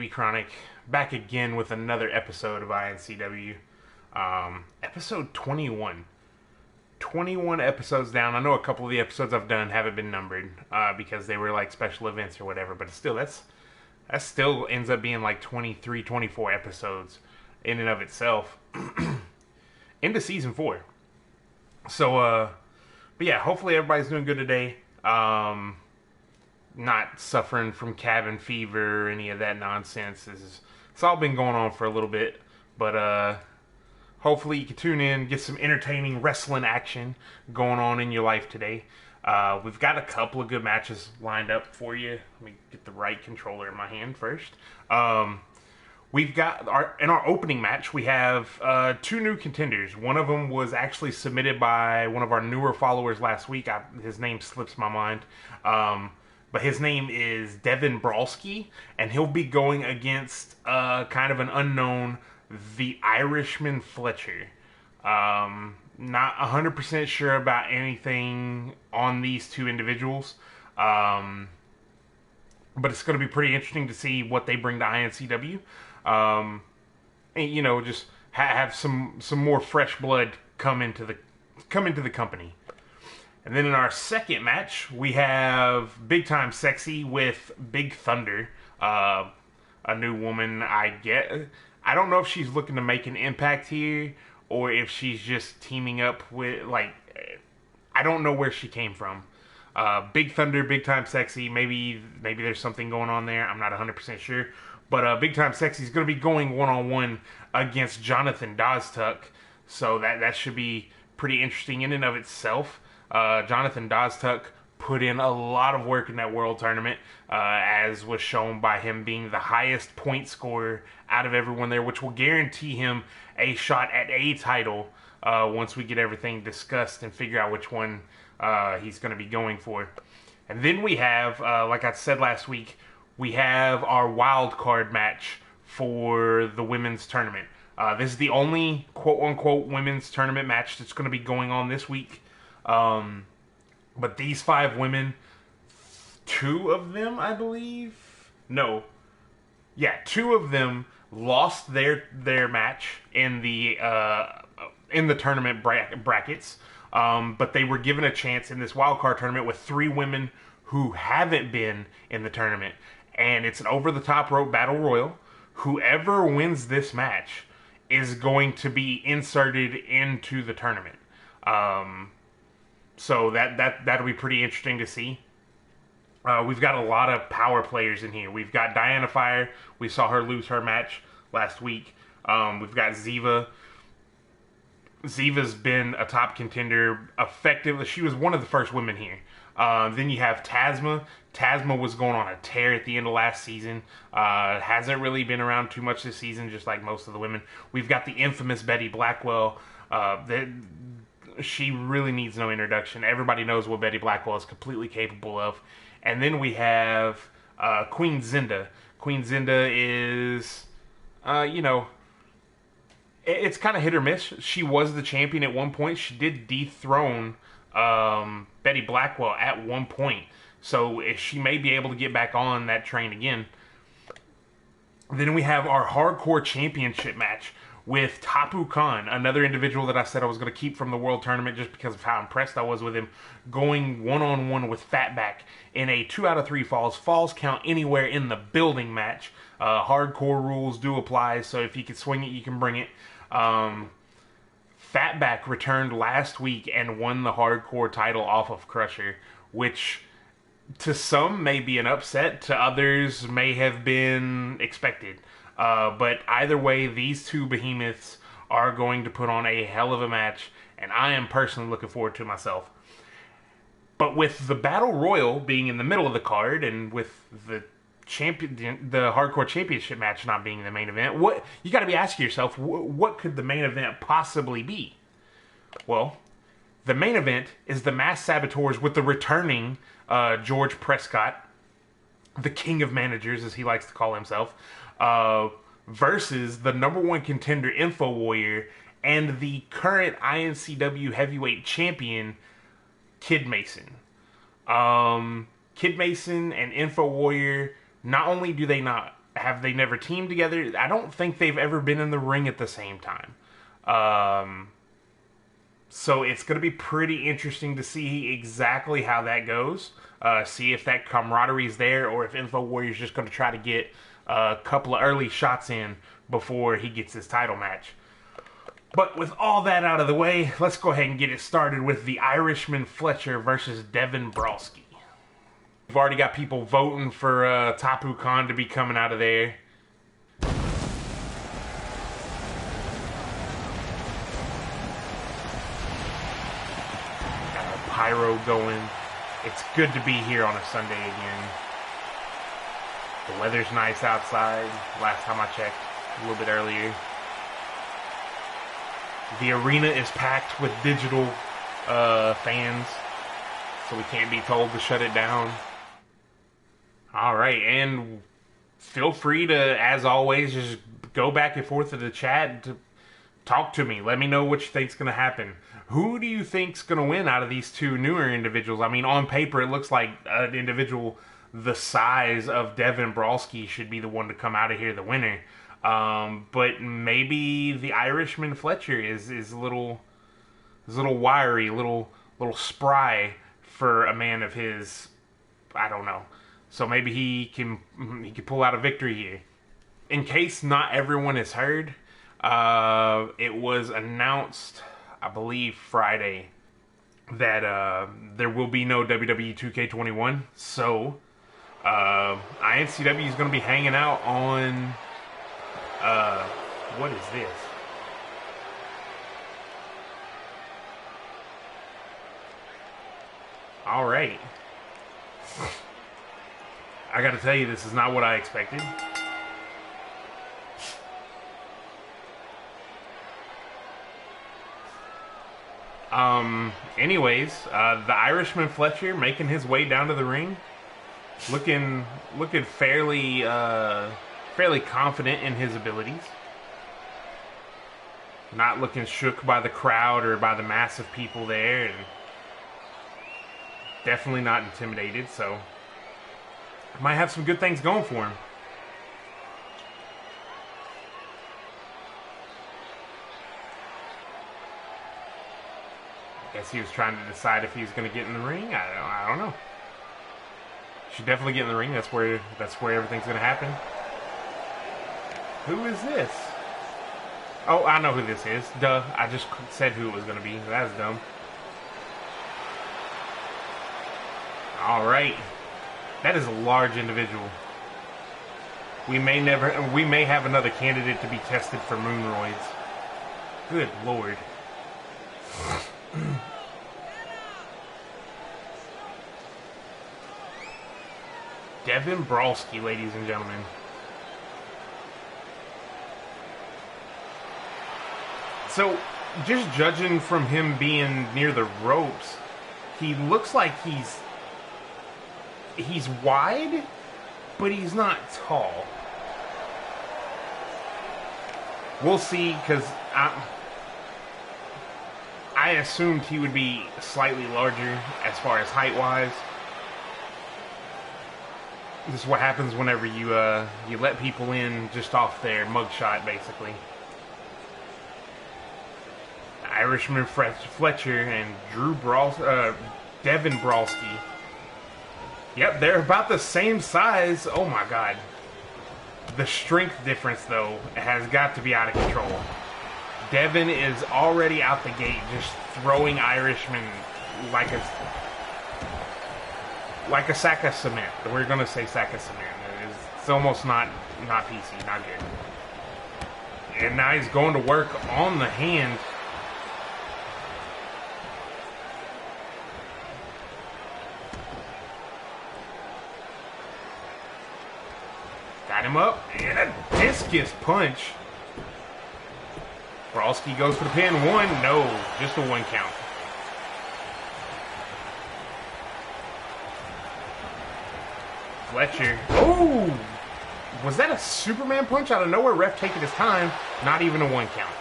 Chronic, back again with another episode of iNCW. Episode 21. 21 episodes down. I know a couple of the episodes I've done haven't been numbered because they were like special events or whatever, but still, that still ends up being like 23, 24 episodes in and of itself into season 4. So, but yeah, hopefully everybody's doing good today. Not suffering from cabin fever or any of that nonsense. It's all been going on for a little bit, but hopefully you can tune in, get some entertaining wrestling action going on in your life today. We've got a couple of good matches lined up for you. Let me get the right controller in my hand first. We've got in our opening match, we have 2 new contenders. One of them was actually submitted by one of our newer followers last week. His name slips my mind. But his name is Devin Brawlski, and he'll be going against kind of an unknown, the Irishman Fletcher. Not 100% sure about anything on these 2 individuals. But it's going to be pretty interesting to see what they bring to iNCW. And, you know, just have some more fresh blood come into the company. And then in our second match, we have Big Time Sexy with Big Thunder, a new woman. I don't know if she's looking to make an impact here or if she's just teaming up with, like, I don't know where she came from. Big Thunder, Big Time Sexy, maybe there's something going on there. I'm not 100% sure. But Big Time Sexy is going to be going one-on-one against Jonathan Doztuck. So that should be pretty interesting in and of itself. Jonathan Doztuck put in a lot of work in that world tournament, as was shown by him being the highest point scorer out of everyone there, which will guarantee him a shot at a title once we get everything discussed and figure out which one he's going to be going for. And then we have, like I said last week, we have our wild card match for the women's tournament. This is the only quote-unquote women's tournament match that's going to be going on this week. But these 5 women, 2 of them, I believe, 2 of them lost their match in the tournament brackets. But they were given a chance in this wild card tournament with 3 women who haven't been in the tournament, and it's an over-the-top rope battle royal. Whoever wins this match is going to be inserted into the tournament. So that'll be pretty interesting to see. We've got a lot of power players in here. We've got Diana Fire. We saw her lose her match last week. We've got Ziva. Ziva's been a top contender. Effective. She was one of the first women here. Then you have Tasma. Tasma was going on a tear at the end of last season. Hasn't really been around too much this season, just like most of the women. We've got the infamous Betty Blackwell. She really needs no introduction. Everybody knows what Betty Blackwell is completely capable of. And then we have Queen Zinda. Queen Zinda is, it's kind of hit or miss. She was the champion at one point. She did dethrone Betty Blackwell at one point. So she may be able to get back on that train again. Then we have our hardcore championship match with Tapu Khan, another individual that I said I was going to keep from the World Tournament just because of how impressed I was with him, going one-on-one with Fatback in a 2 out of 3 falls count anywhere in the building match. Hardcore rules do apply, so if you can swing it, you can bring it. Fatback returned last week and won the hardcore title off of Crusher, which to some may be an upset, to others may have been expected. But either way, these 2 behemoths are going to put on a hell of a match, and I am personally looking forward to it myself. But with the Battle Royal being in the middle of the card, and with the Hardcore Championship match not being the main event, you got to be asking yourself, what could the main event possibly be? Well, the main event is the Masked Saboteurs with the returning George Prescott, the king of managers, as he likes to call himself, versus the number 1 contender Info Warrior and the current iNCW heavyweight champion Kid Mason. Kid Mason and Info Warrior, not only do they not have they never teamed together? I don't think they've ever been in the ring at the same time. So it's going to be pretty interesting to see exactly how that goes. See if that camaraderie is there, or if Info Warrior's just going to try to get a couple of early shots in before he gets his title match. But with all that out of the way, let's go ahead and get it started with the Irishman Fletcher versus Devin Brolski. We've already got people voting for Tapu Khan to be coming out of there. Got our pyro going. It's good to be here on a Sunday again. The weather's nice outside. Last time I checked, a little bit earlier. The arena is packed with digital fans, so we can't be told to shut it down. Alright, and feel free to, as always, just go back and forth in the chat to talk to me. Let me know what you think's going to happen. Who do you think's going to win out of these two newer individuals? I mean, on paper, it looks like an individual the size of Devin Brolski should be the one to come out of here the winner. But maybe the Irishman Fletcher is a little wiry, a little spry for a man of his, I don't know. So maybe he can pull out a victory here. In case not everyone has heard, it was announced, I believe, Friday that there will be no WWE 2K21. So iNCW is going to be hanging out on what is this? All right. I gotta tell you, this is not what I expected. Anyways, the Irishman Fletcher making his way down to the ring, looking fairly confident in his abilities. Not looking shook by the crowd or by the mass of people there, and definitely not intimidated, so might have some good things going for him. Guess he was trying to decide if he was going to get in the ring. I don't know. Should definitely get in the ring. That's where everything's going to happen. Who is this? Oh, I know who this is. Duh. I just said who it was going to be. That's dumb. All right. That is a large individual. We may have another candidate to be tested for moonroids. Good Lord. Devin Brolski, ladies and gentlemen. So, just judging from him being near the ropes, he looks like he's wide, but he's not tall. We'll see, because I assumed he would be slightly larger as far as height-wise. This is what happens whenever you let people in just off their mugshot, basically. Irishman Fletcher and Devin Brolski. Yep, they're about the same size. Oh my God. The strength difference, though, has got to be out of control. Devin is already out the gate just throwing Irishman like a sack of cement. We're going to say sack of cement. It's almost not PC, not good. And now he's going to work on the hand. Got him up, and a discus punch. Brolski goes for the pin. One, no, just a one count. Fletcher. Oh! Was that a Superman punch out of nowhere? Ref taking his time. Not even a one count.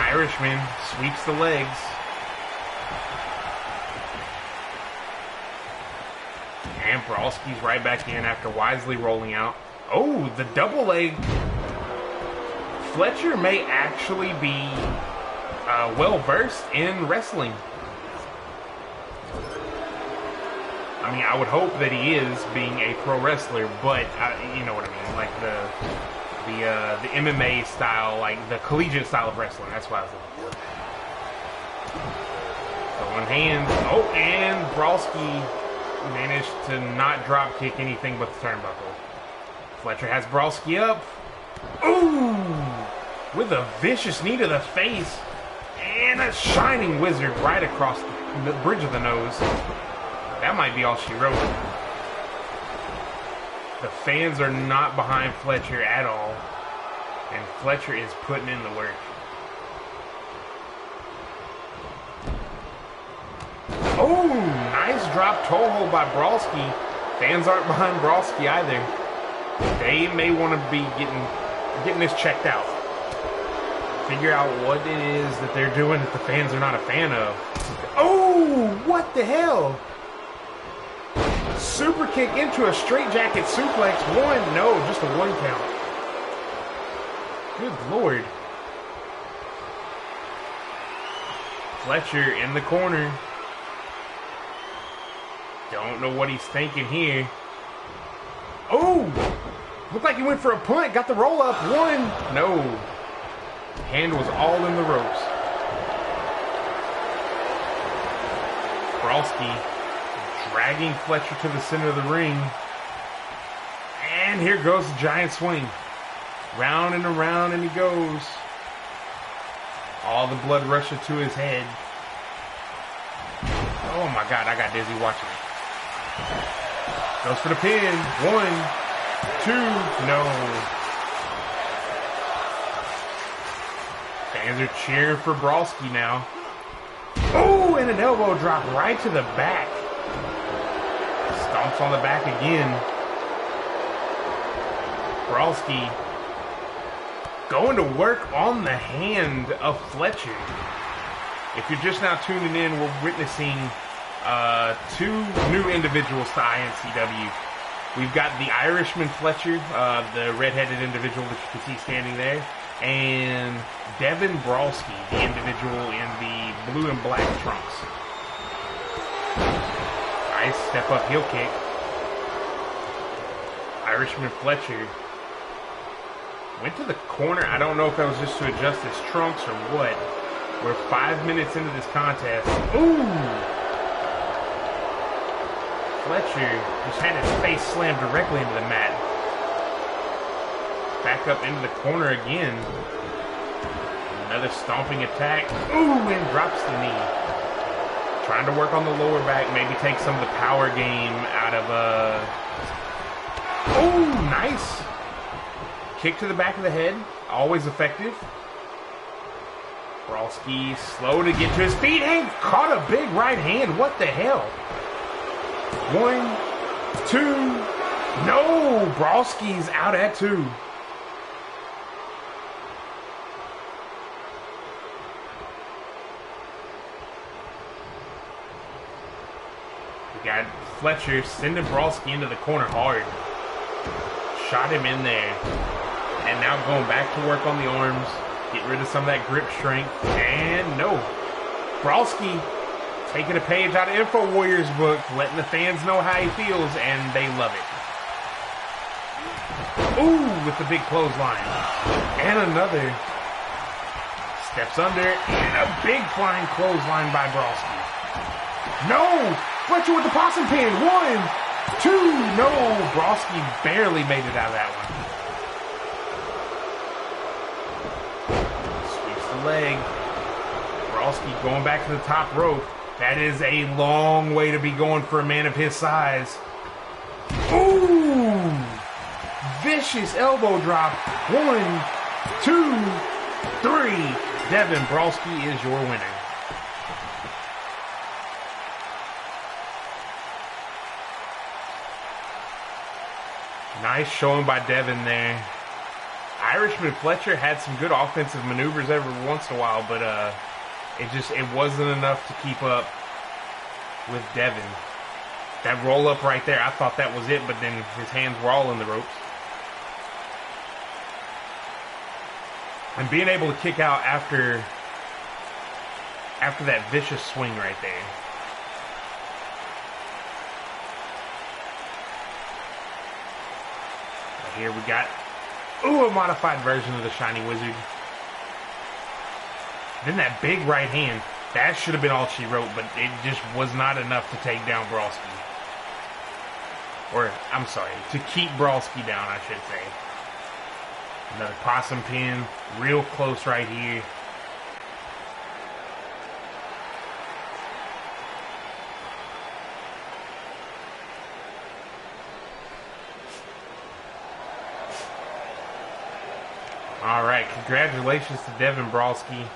Irishman sweeps the legs. Brawlski's right back in after wisely rolling out. Oh, the double leg. Fletcher may actually be well versed in wrestling. I mean, I would hope that he is, being a pro wrestler, but you know what I mean, like the MMA style, like the collegiate style of wrestling. That's what I was looking for. Throwing hands. Oh, and Brawlski managed to not drop kick anything but the turnbuckle. Fletcher has Brawlski up. Ooh! With a vicious knee to the face. And a shining wizard right across the bridge of the nose. That might be all she wrote. The fans are not behind Fletcher at all. And Fletcher is putting in the work. Oh, nice drop toe hold by Brawlski. Fans aren't behind Brawlski either. They may want to be getting this checked out. Figure out what it is that they're doing that the fans are not a fan of. Oh, what the hell? Super kick into a straightjacket suplex. One, no, just a 1 count. Good Lord. Fletcher in the corner. Don't know what he's thinking here. Oh! Looked like he went for a punt. Got the roll up. 1. No. Hand was all in the ropes. Brawlski dragging Fletcher to the center of the ring. And here goes the giant swing. Round and around and he goes. All the blood rushes to his head. Oh my God, I got dizzy watching it. Goes for the pin. 1, 2, no. Fans are cheering for Brawlski now. Oh, and an elbow drop right to the back. Stomps on the back again. Brawlski going to work on the hand of Fletcher. If you're just now tuning in, we're witnessing 2 new individuals to iNCW. We've got the Irishman Fletcher, the red-headed individual that you can see standing there, and Devin Brawlski, the individual in the blue and black trunks. Nice step-up heel kick. Irishman Fletcher went to the corner. I don't know if that was just to adjust his trunks or what. We're 5 minutes into this contest. Ooh! Fletcher just had his face slammed directly into the mat. Back up into the corner again. Another stomping attack. Ooh, and drops the knee. Trying to work on the lower back, maybe take some of the power game out of Oh, nice. Kick to the back of the head. Always effective. Brawlski slow to get to his feet and caught a big right hand. What the hell? 1, 2. No, Brawlski's out at 2. We got Fletcher sending Brawlski into the corner hard. Shot him in there. And now going back to work on the arms. Get rid of some of that grip strength. And no. Brawlski taking a page out of InfoWarrior's book, letting the fans know how he feels, and they love it. Ooh, with the big clothesline. And another. Steps under, and a big flying clothesline by Brawlski. No! Fletcher with the possum pin. 1, 2. No! Brawlski barely made it out of that one. Leg. Brawlski going back to the top rope. That is a long way to be going for a man of his size. Ooh! Vicious elbow drop. 1, 2, 3. Devin Brawlski is your winner. Nice showing by Devin there. Irishman Fletcher had some good offensive maneuvers every once in a while, but it wasn't enough to keep up with Devin. That roll up right there, I thought that was it, but then his hands were all in the ropes. And being able to kick out after that vicious swing right there. Right here we got, a modified version of the Shiny Wizard. Then that big right hand, that should have been all she wrote, but it just was not enough to take down Brawlski. Or, I'm sorry, to keep Brawlski down, I should say. Another possum pin, real close right here. All right, congratulations to Devin Brawlski.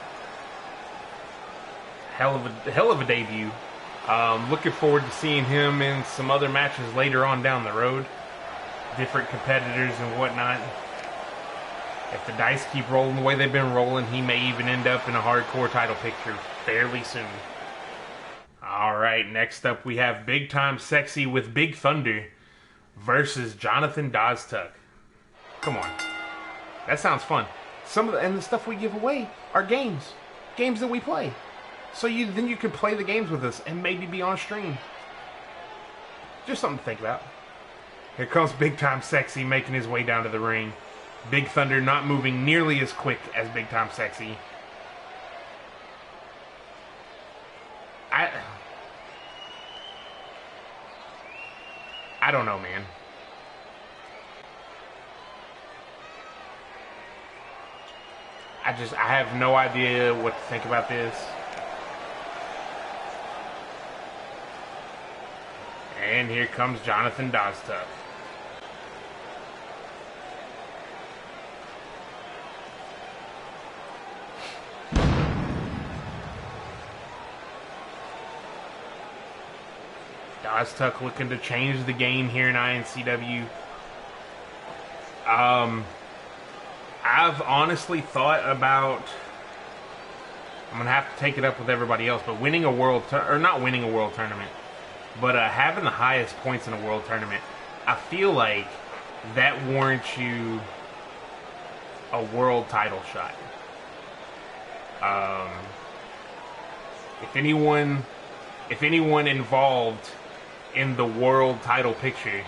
Hell of a debut. Looking forward to seeing him in some other matches later on down the road. Different competitors and whatnot. If the dice keep rolling the way they've been rolling, he may even end up in a hardcore title picture fairly soon. All right, next up we have Big Time Sexy with Big Thunder versus Jonathan Doztuck. Come on. That sounds fun. And the stuff we give away are games that we play. So then you can play the games with us and maybe be on stream. Just something to think about. Here comes Big Time Sexy making his way down to the ring. Big Thunder not moving nearly as quick as Big Time Sexy. I don't know, man. I have no idea what to think about this. And here comes Jonathan Doztuck. Doztuck looking to change the game here in iNCW. I've honestly thought about, I'm going to have to take it up with everybody else, but winning a world, or not winning a world tournament, but having the highest points in a world tournament, I feel like that warrants you a world title shot. If anyone involved in the world title picture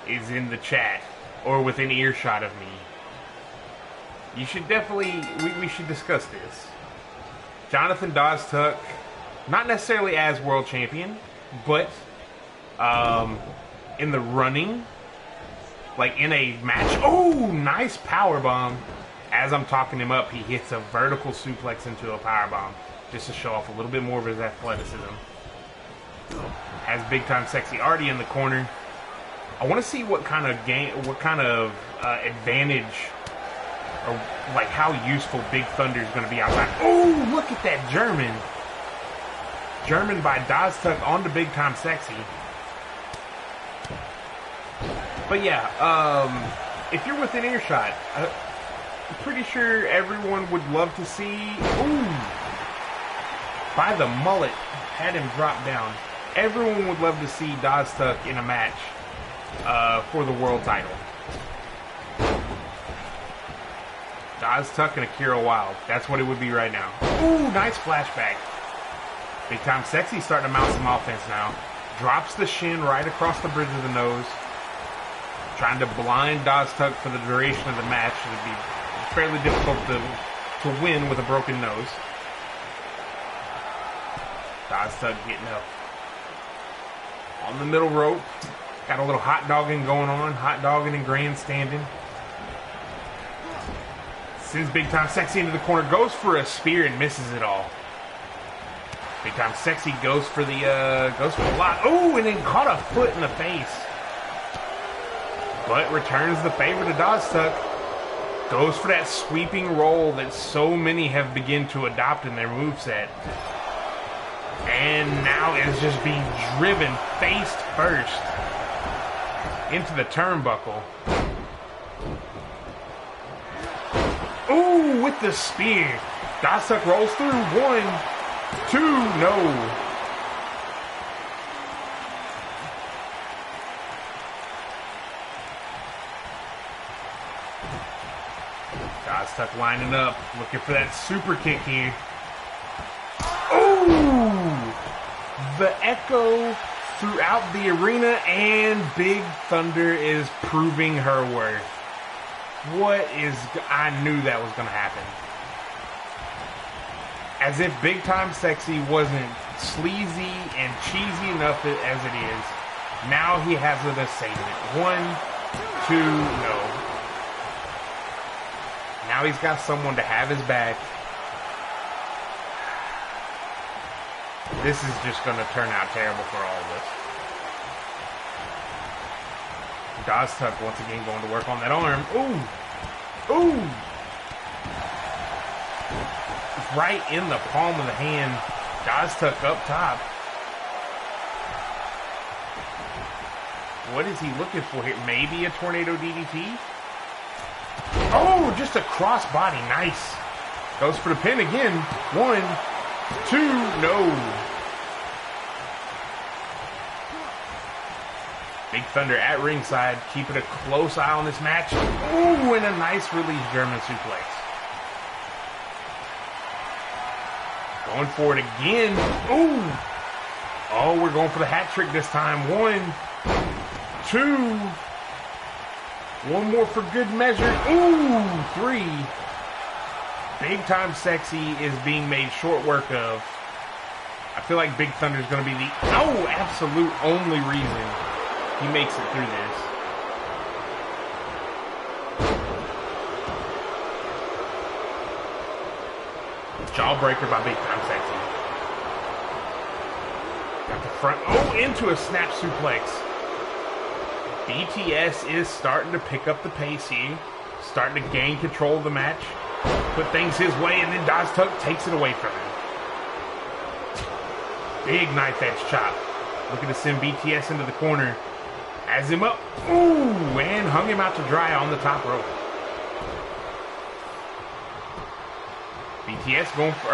is in the chat or within earshot of me, you should definitely, we should discuss this. Jonathan Doztuck, not necessarily as world champion, but in the running, like in a match. Oh, nice power bomb. As I'm talking him up, he hits a vertical suplex into a power bomb just to show off a little bit more of his athleticism. Has Big Time Sexy already in the corner. I want to see what kind of advantage, or like how useful Big Thunder is going to be outside. Oh, look at that German by Doztuck onto Big Time Sexy. But yeah, if you're within earshot, I'm pretty sure everyone would love to see. Ooh, by the mullet, had him drop down. Everyone would love to see Doztuck in a match for the world title. Doztuck and Akira Wilde. That's what it would be right now. Ooh, nice flashback. Big Time Sexy starting to mount some offense now. Drops the shin right across the bridge of the nose. Trying to blind Doztuck for the duration of the match. It would be fairly difficult to win with a broken nose. Doztuck getting up on the middle rope. Got a little hot dogging going on. Hot dogging and grandstanding. Sends Big Time Sexy into the corner. Goes for a spear and misses it all. Big Time Sexy goes for the lot. Oh, and then caught a foot in the face. But returns the favor to Doztuck. Goes for that sweeping roll that so many have begun to adopt in their moveset. And now is just being driven face first into the turnbuckle. Ooh, with the spear. Doztuck rolls through. 1, 2, no. Tuck lining up, looking for that super kick here. Oh! The echo throughout the arena, and Big Thunder is proving her worth. I knew that was going to happen. As if Big Time Sexy wasn't sleazy and cheesy enough as it is. Now he has an assailant. 1, 2, no. Now he's got someone to have his back. This is just going to turn out terrible for all of us. Tuck once again going to work on that arm. Ooh! Ooh! Right in the palm of the hand. Tuck up top. What is he looking for here? Maybe a tornado DDT? Oh, just a cross body. Nice. Goes for the pin again. 1, 2, no. Big Thunder at ringside, keeping a close eye on this match. Ooh, and a nice release German suplex. Going for it again. Ooh. Oh, we're going for the hat trick this time. 1, 2. One more for good measure. Ooh, 3. Big Time Sexy is being made short work of. I feel like Big Thunder is going to be the absolute only reason he makes it through this. Jawbreaker by Big Time Sexy. Got the front. Oh, into a snap suplex. BTS is starting to pick up the pace here. Starting to gain control of the match. Put things his way, and then Tuck takes it away from him. Big knife edge chop. Looking to send BTS into the corner. Has him up. Ooh, and hung him out to dry on the top rope. BTS going for,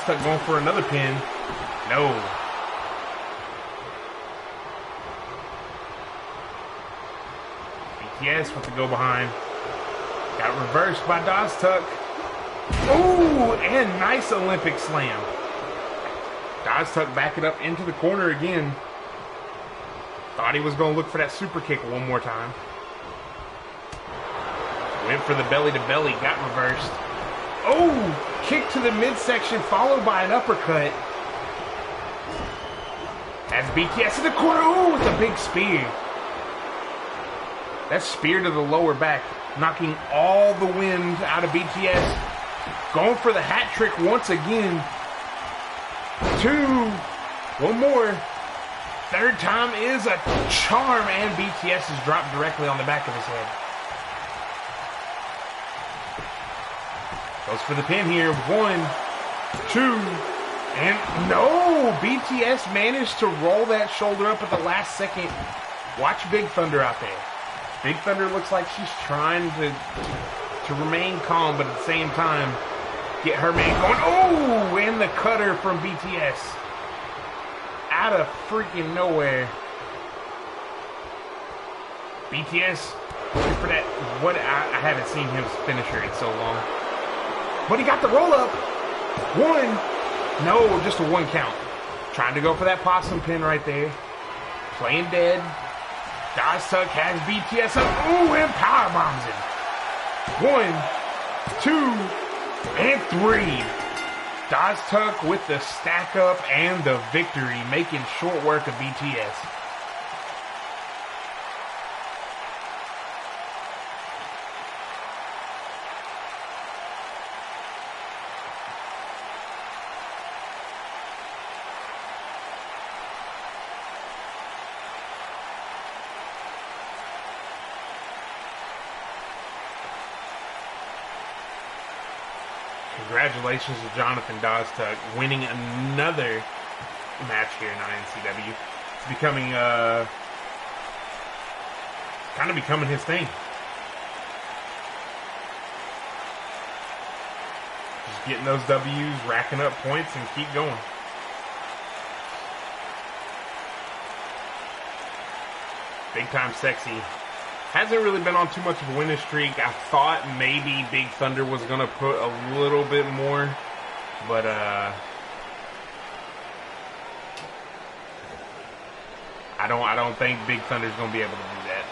Tuck going for another pin. No. BTS with the go behind. Got reversed by Tuck. Ooh, and nice Olympic slam. Tuck backing up into the corner again. Thought he was going to look for that super kick one more time. Went for the belly to belly, got reversed. Oh, kick to the midsection followed by an uppercut. Has BTS in the corner. Ooh, with a big spear. That spear to the lower back, knocking all the wind out of BTS. Going for the hat trick once again. 2. One more. Third time is a charm, and BTS is dropped directly on the back of his head. Goes for the pin here. 1, 2, and no! BTS managed to roll that shoulder up at the last second. Watch Big Thunder out there. Big Thunder looks like she's trying to remain calm, but at the same time, get her man going. Oh, and the cutter from BTS. Out of freaking nowhere. BTS, looking for that. I haven't seen him finish her in so long. But he got the roll up. 1. No, just a 1 count. Trying to go for that possum pin right there. Playing dead. Tuck has BTS up. Ooh, and power bombs him. 1, 2, and 3. Tuck with the stack up and the victory, making short work of BTS. Congratulations to Jonathan Tuck winning another match here in iNCW. It's becoming, kind of becoming his thing. Just getting those W's, racking up points, and keep going. Big Time Sexy Hasn't really been on too much of a winning streak. I thought maybe Big Thunder was gonna put a little bit more, but I don't think Big Thunder's gonna be able to do that.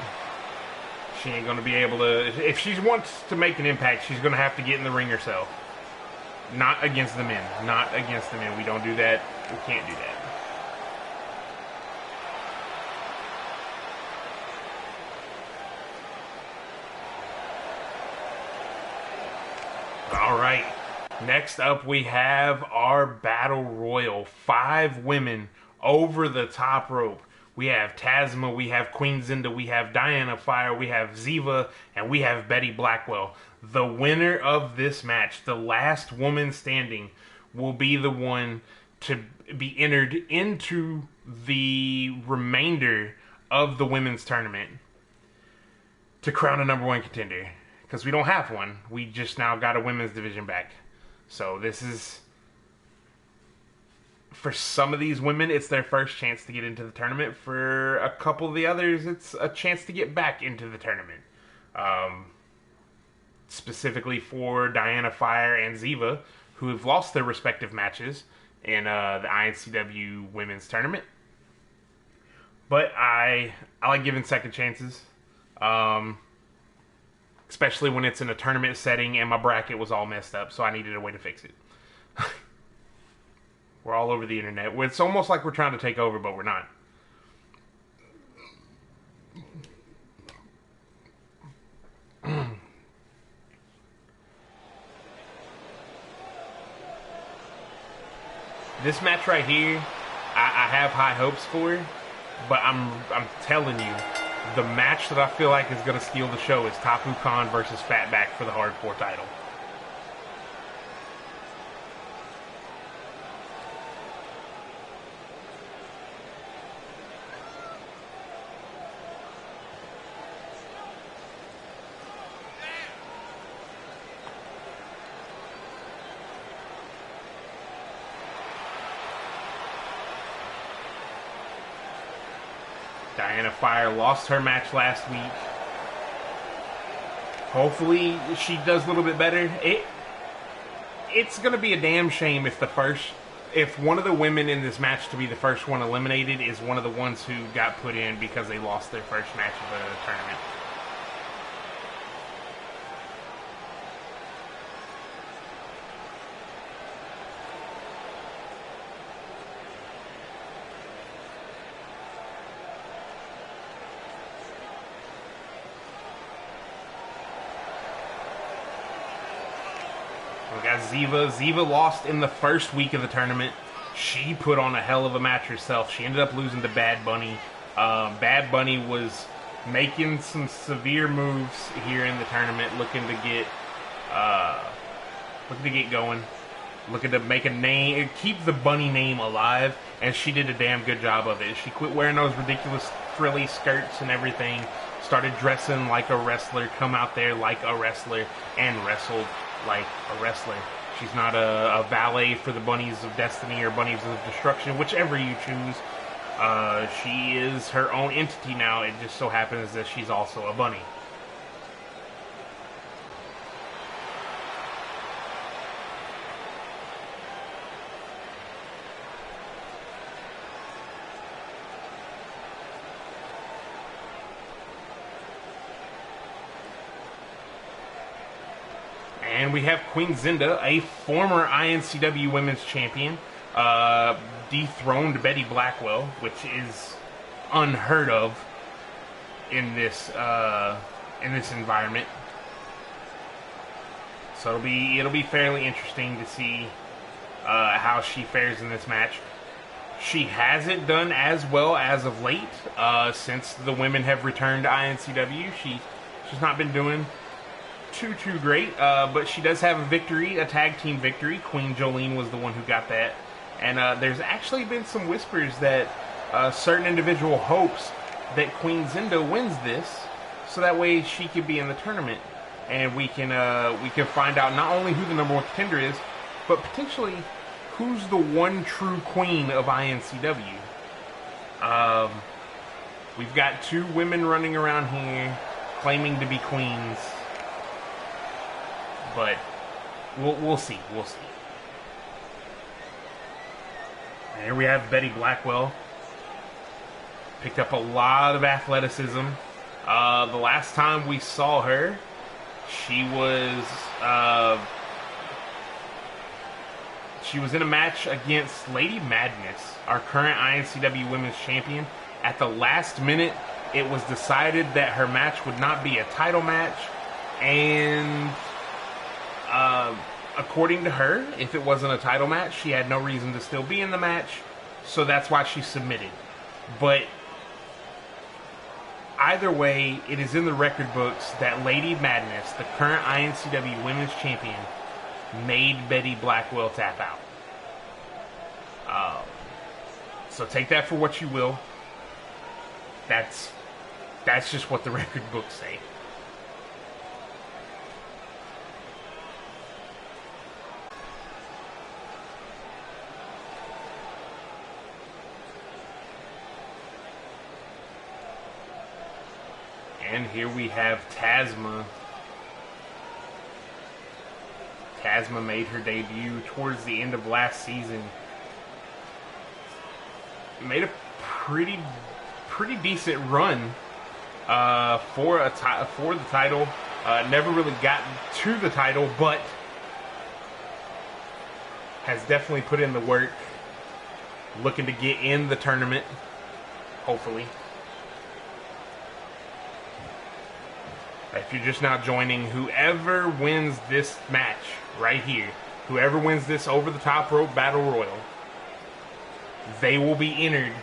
She ain't gonna be able to. If she wants to make an impact, she's gonna have to get in the ring herself. Not against the men. Not against the men. We don't do that. We can't do that. All right. Next up, we have our Battle Royal. 5 women over the top rope. We have Tasma, we have Queen Zinda, we have Diana Fire, we have Ziva, and we have Betty Blackwell. The winner of this match, the last woman standing, will be the one to be entered into the remainder of the women's tournament to crown a #1 contender. Because we don't have one. We just now got a women's division back. So this is, for some of these women, it's their first chance to get into the tournament. For a couple of the others, it's a chance to get back into the tournament. Specifically for Diana Fire and Ziva, who have lost their respective matches in the iNCW women's tournament. But I like giving second chances. Especially when it's in a tournament setting and my bracket was all messed up, so I needed a way to fix it. We're all over the internet. It's almost like we're trying to take over, but we're not. This match right here, I have high hopes for, but I'm telling you, the match that I feel like is going to steal the show is Tapu Khan versus Fatback for the hardcore title. Diana Fire lost her match last week. Hopefully she does a little bit better. It's going to be a damn shame if one of the women in this match to be the first one eliminated is one of the ones who got put in because they lost their first match of the tournament. We got Ziva. Ziva lost in the first week of the tournament. She put on a hell of a match herself. She ended up losing to Bad Bunny. Bad Bunny was making some severe moves here in the tournament, looking to get going, looking to make a name, keep the Bunny name alive, and she did a damn good job of it. She quit wearing those ridiculous frilly skirts and everything, started dressing like a wrestler, come out there like a wrestler, and wrestled like a wrestler. She's not a valet for the Bunnies of Destiny or Bunnies of Destruction, whichever you choose. She is her own entity now. It just so happens that she's also a bunny. And we have Queen Zinda, a former iNCW Women's Champion, dethroned Betty Blackwell, which is unheard of in this environment. So it'll be fairly interesting to see how she fares in this match. She hasn't done as well as of late since the women have returned to iNCW. She's not been doing too great, but she does have a victory, a tag team victory. Queen Jolene was the one who got that, and there's actually been some whispers that certain individual hopes that Queen Zinda wins this, so that way she could be in the tournament, and we can find out not only who the #1 contender is, but potentially who's the one true queen of iNCW. We've got 2 women running around here claiming to be queens. But we'll see. We'll see. And here we have Betty Blackwell. Picked up a lot of athleticism. The last time we saw her, she was in a match against Lady Madness, our current iNCW Women's Champion. At the last minute, it was decided that her match would not be a title match, and according to her, if it wasn't a title match, she had no reason to still be in the match, so that's why she submitted. But either way, it is in the record books that Lady Madness, the current iNCW Women's Champion, made Betty Blackwell tap out. So take that for what you will. That's just what the record books say. And here we have Tazma. Tazma made her debut towards the end of last season. Made a pretty decent run for the title. Never really got to the title, but has definitely put in the work. Looking to get in the tournament, hopefully. If you're just now joining, whoever wins this match right here, whoever wins this over the top rope battle royal, they will be entered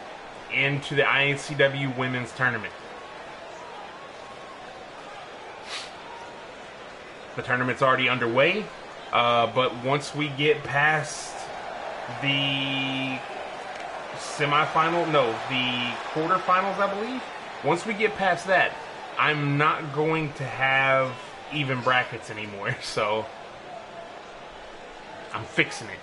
into the iNCW Women's Tournament. The tournament's already underway, but once we get past the the quarterfinals, I believe. Once we get past that, I'm not going to have even brackets anymore, so I'm fixing it.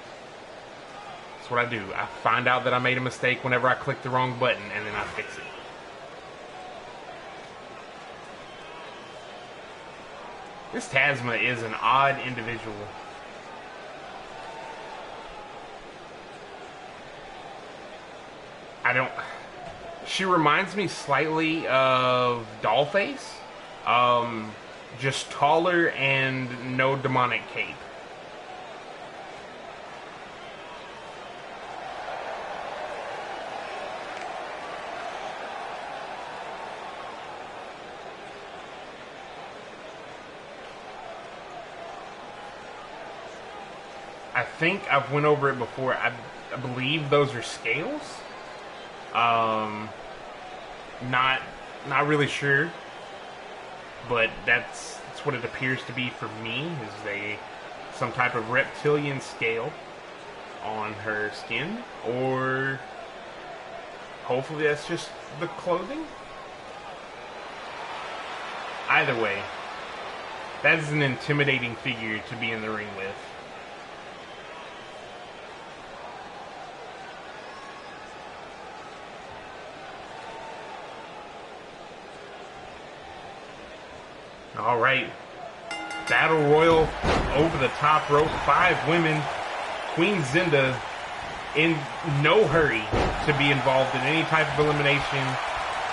That's what I do. I find out that I made a mistake whenever I click the wrong button, and then I fix it. This Tazma is an odd individual. She reminds me slightly of Dollface. Just taller and no demonic cape. I think I've went over it before. I believe those are scales. Not really sure, but that's what it appears to be for me. Is some type of reptilian scale on her skin, or hopefully that's just the clothing. Either way, that is an intimidating figure to be in the ring with. All right, Battle Royal over the top rope, 5 women. Queen Zinda in no hurry to be involved in any type of elimination.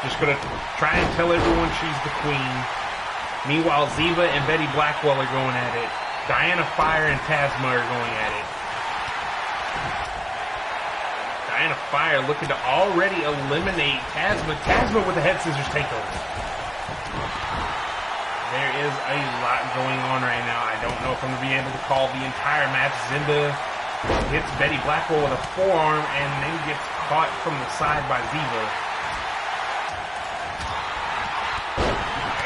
Just gonna try and tell everyone she's the queen. Meanwhile, Ziva and Betty Blackwell are going at it. Diana Fire and Tazma are going at it. Diana Fire looking to already eliminate Tazma. Tazma with the head scissors takeover. There is a lot going on right now. I don't know if I'm going to be able to call the entire match. Zinda hits Betty Blackwell with a forearm and then gets caught from the side by Ziva.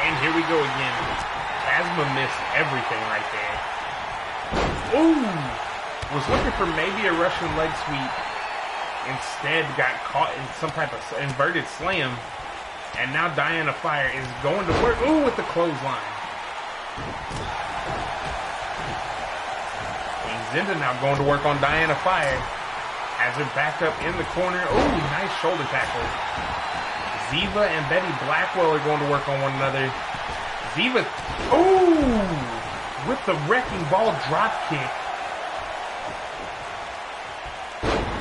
And here we go again. Tazma missed everything right there. Ooh! Was looking for maybe a Russian leg sweep. Instead got caught in some type of inverted slam. And now Diana Fire is going to work. Ooh, with the clothesline. And Zinda now going to work on Diana Fire. Has her back up in the corner. Ooh, nice shoulder tackle. Ziva and Betty Blackwell are going to work on one another. Ziva, ooh, with the wrecking ball drop kick.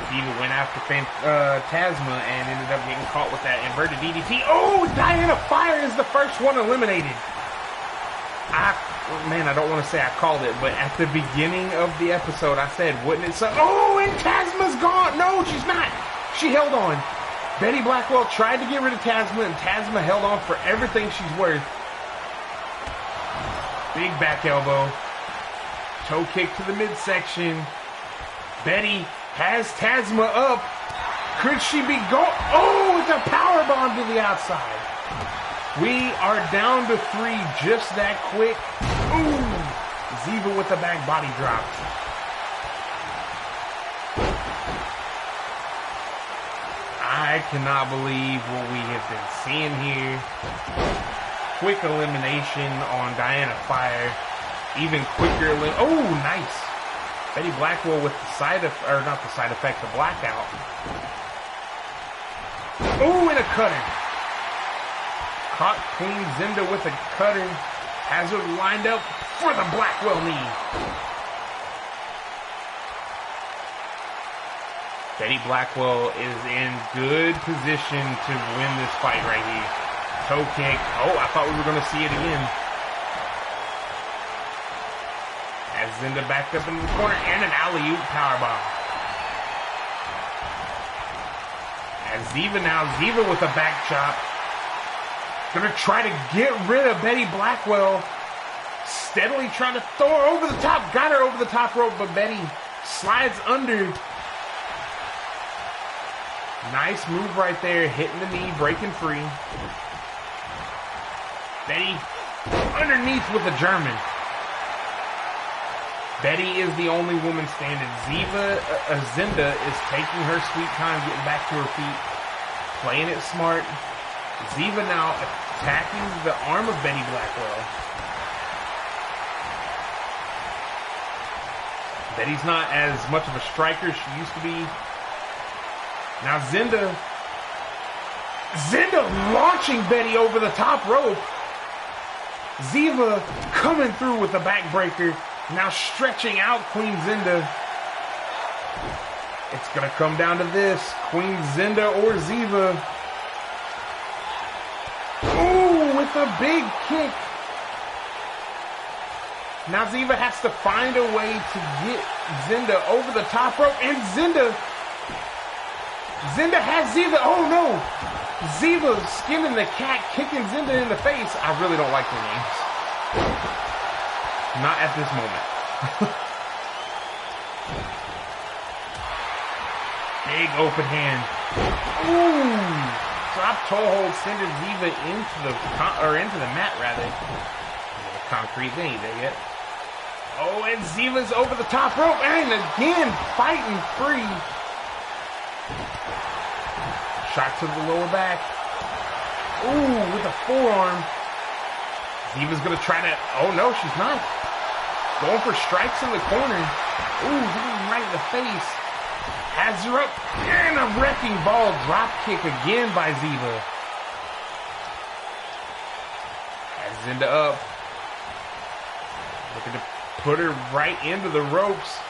Ziva went after Tasma and ended up getting caught with that inverted DDT. Oh, Diana Fire is the first one eliminated. Man, I don't want to say I called it, but at the beginning of the episode, I said, wouldn't it suck? Oh, and Tasma's gone. No, she's not. She held on. Betty Blackwell tried to get rid of Tasma, and Tasma held on for everything she's worth. Big back elbow. Toe kick to the midsection. Betty has Tasma up. Could she be going? Oh, it's a power bomb to the outside. We are down to 3 just that quick. Ooh, Ziva with the back body drop. I cannot believe what we have been seeing here. Quick elimination on Diana Fire. Even quicker oh, nice. Betty Blackwell with the the blackout. Oh, and a cutter. Caught Queen Zinda with a cutter. Has her lined up for the Blackwell knee. Betty Blackwell is in good position to win this fight right here. Toe kick. Oh, I thought we were going to see it again. As Zinda backed up into the corner and an alley-oop powerbomb. As Ziva with a back chop. Gonna try to get rid of Betty Blackwell. Steadily trying to throw her over the top. Got her over the top rope, but Betty slides under. Nice move right there. Hitting the knee, breaking free. Betty underneath with a German. Betty is the only woman standing. Zinda is taking her sweet time getting back to her feet. Playing it smart. Ziva now attacking the arm of Betty Blackwell. Betty's not as much of a striker as she used to be. Now Zinda launching Betty over the top rope. Ziva coming through with the backbreaker. Now stretching out Queen Zinda. It's going to come down to this. Queen Zinda or Ziva. Ooh, with a big kick. Now Ziva has to find a way to get Zinda over the top rope. And Zinda has Ziva. Oh no. Ziva skinning the cat, kicking Zinda in the face. I really don't like their names. Not at this moment. Big open hand. Ooh. Drop toe hold, sending Ziva into the mat rather. Concrete, they ain't there yet. Oh, and Ziva's over the top rope, and again fighting free. Shot to the lower back. Ooh, with a forearm. Ziva's gonna try to. Oh no, she's not. Going for strikes in the corner. Ooh, hitting him right in the face. Has her up, and a wrecking ball drop kick again by Ziva. Has Zinda up. Looking to put her right into the ropes.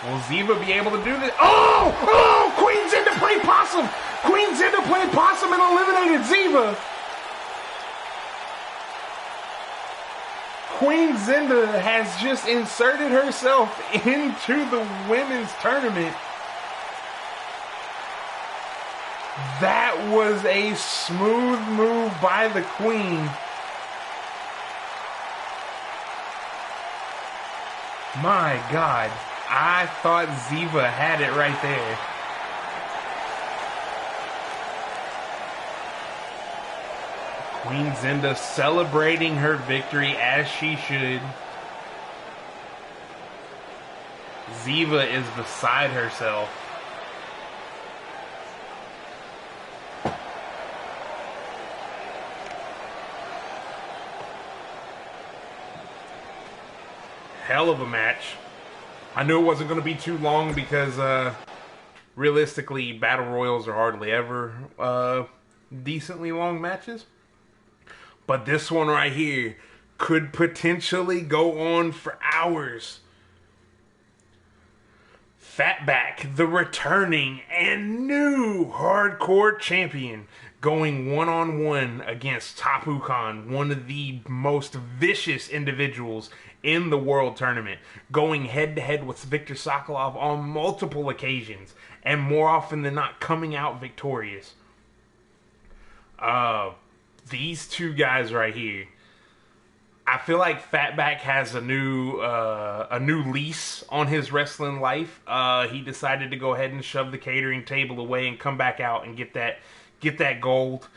Will Ziva be able to do this? Oh! Oh! Queen Zinda played possum! Queen Zinda played possum and eliminated Ziva! Queen Zinda has just inserted herself into the women's tournament. That was a smooth move by the Queen. My God, I thought Ziva had it right there. Queen Zinda celebrating her victory as she should. Ziva is beside herself. Hell of a match. I knew it wasn't going to be too long because realistically, battle royals are hardly ever decently long matches. But this one right here could potentially go on for hours. Fatback, the returning and new hardcore champion, going one-on-one against Tapu Khan, one of the most vicious individuals in the World Tournament, going head-to-head with Viktor Sokolov on multiple occasions, and more often than not coming out victorious. These two guys right here, I feel like Fatback has a new lease on his wrestling life. He decided to go ahead and shove the catering table away and come back out and get that gold.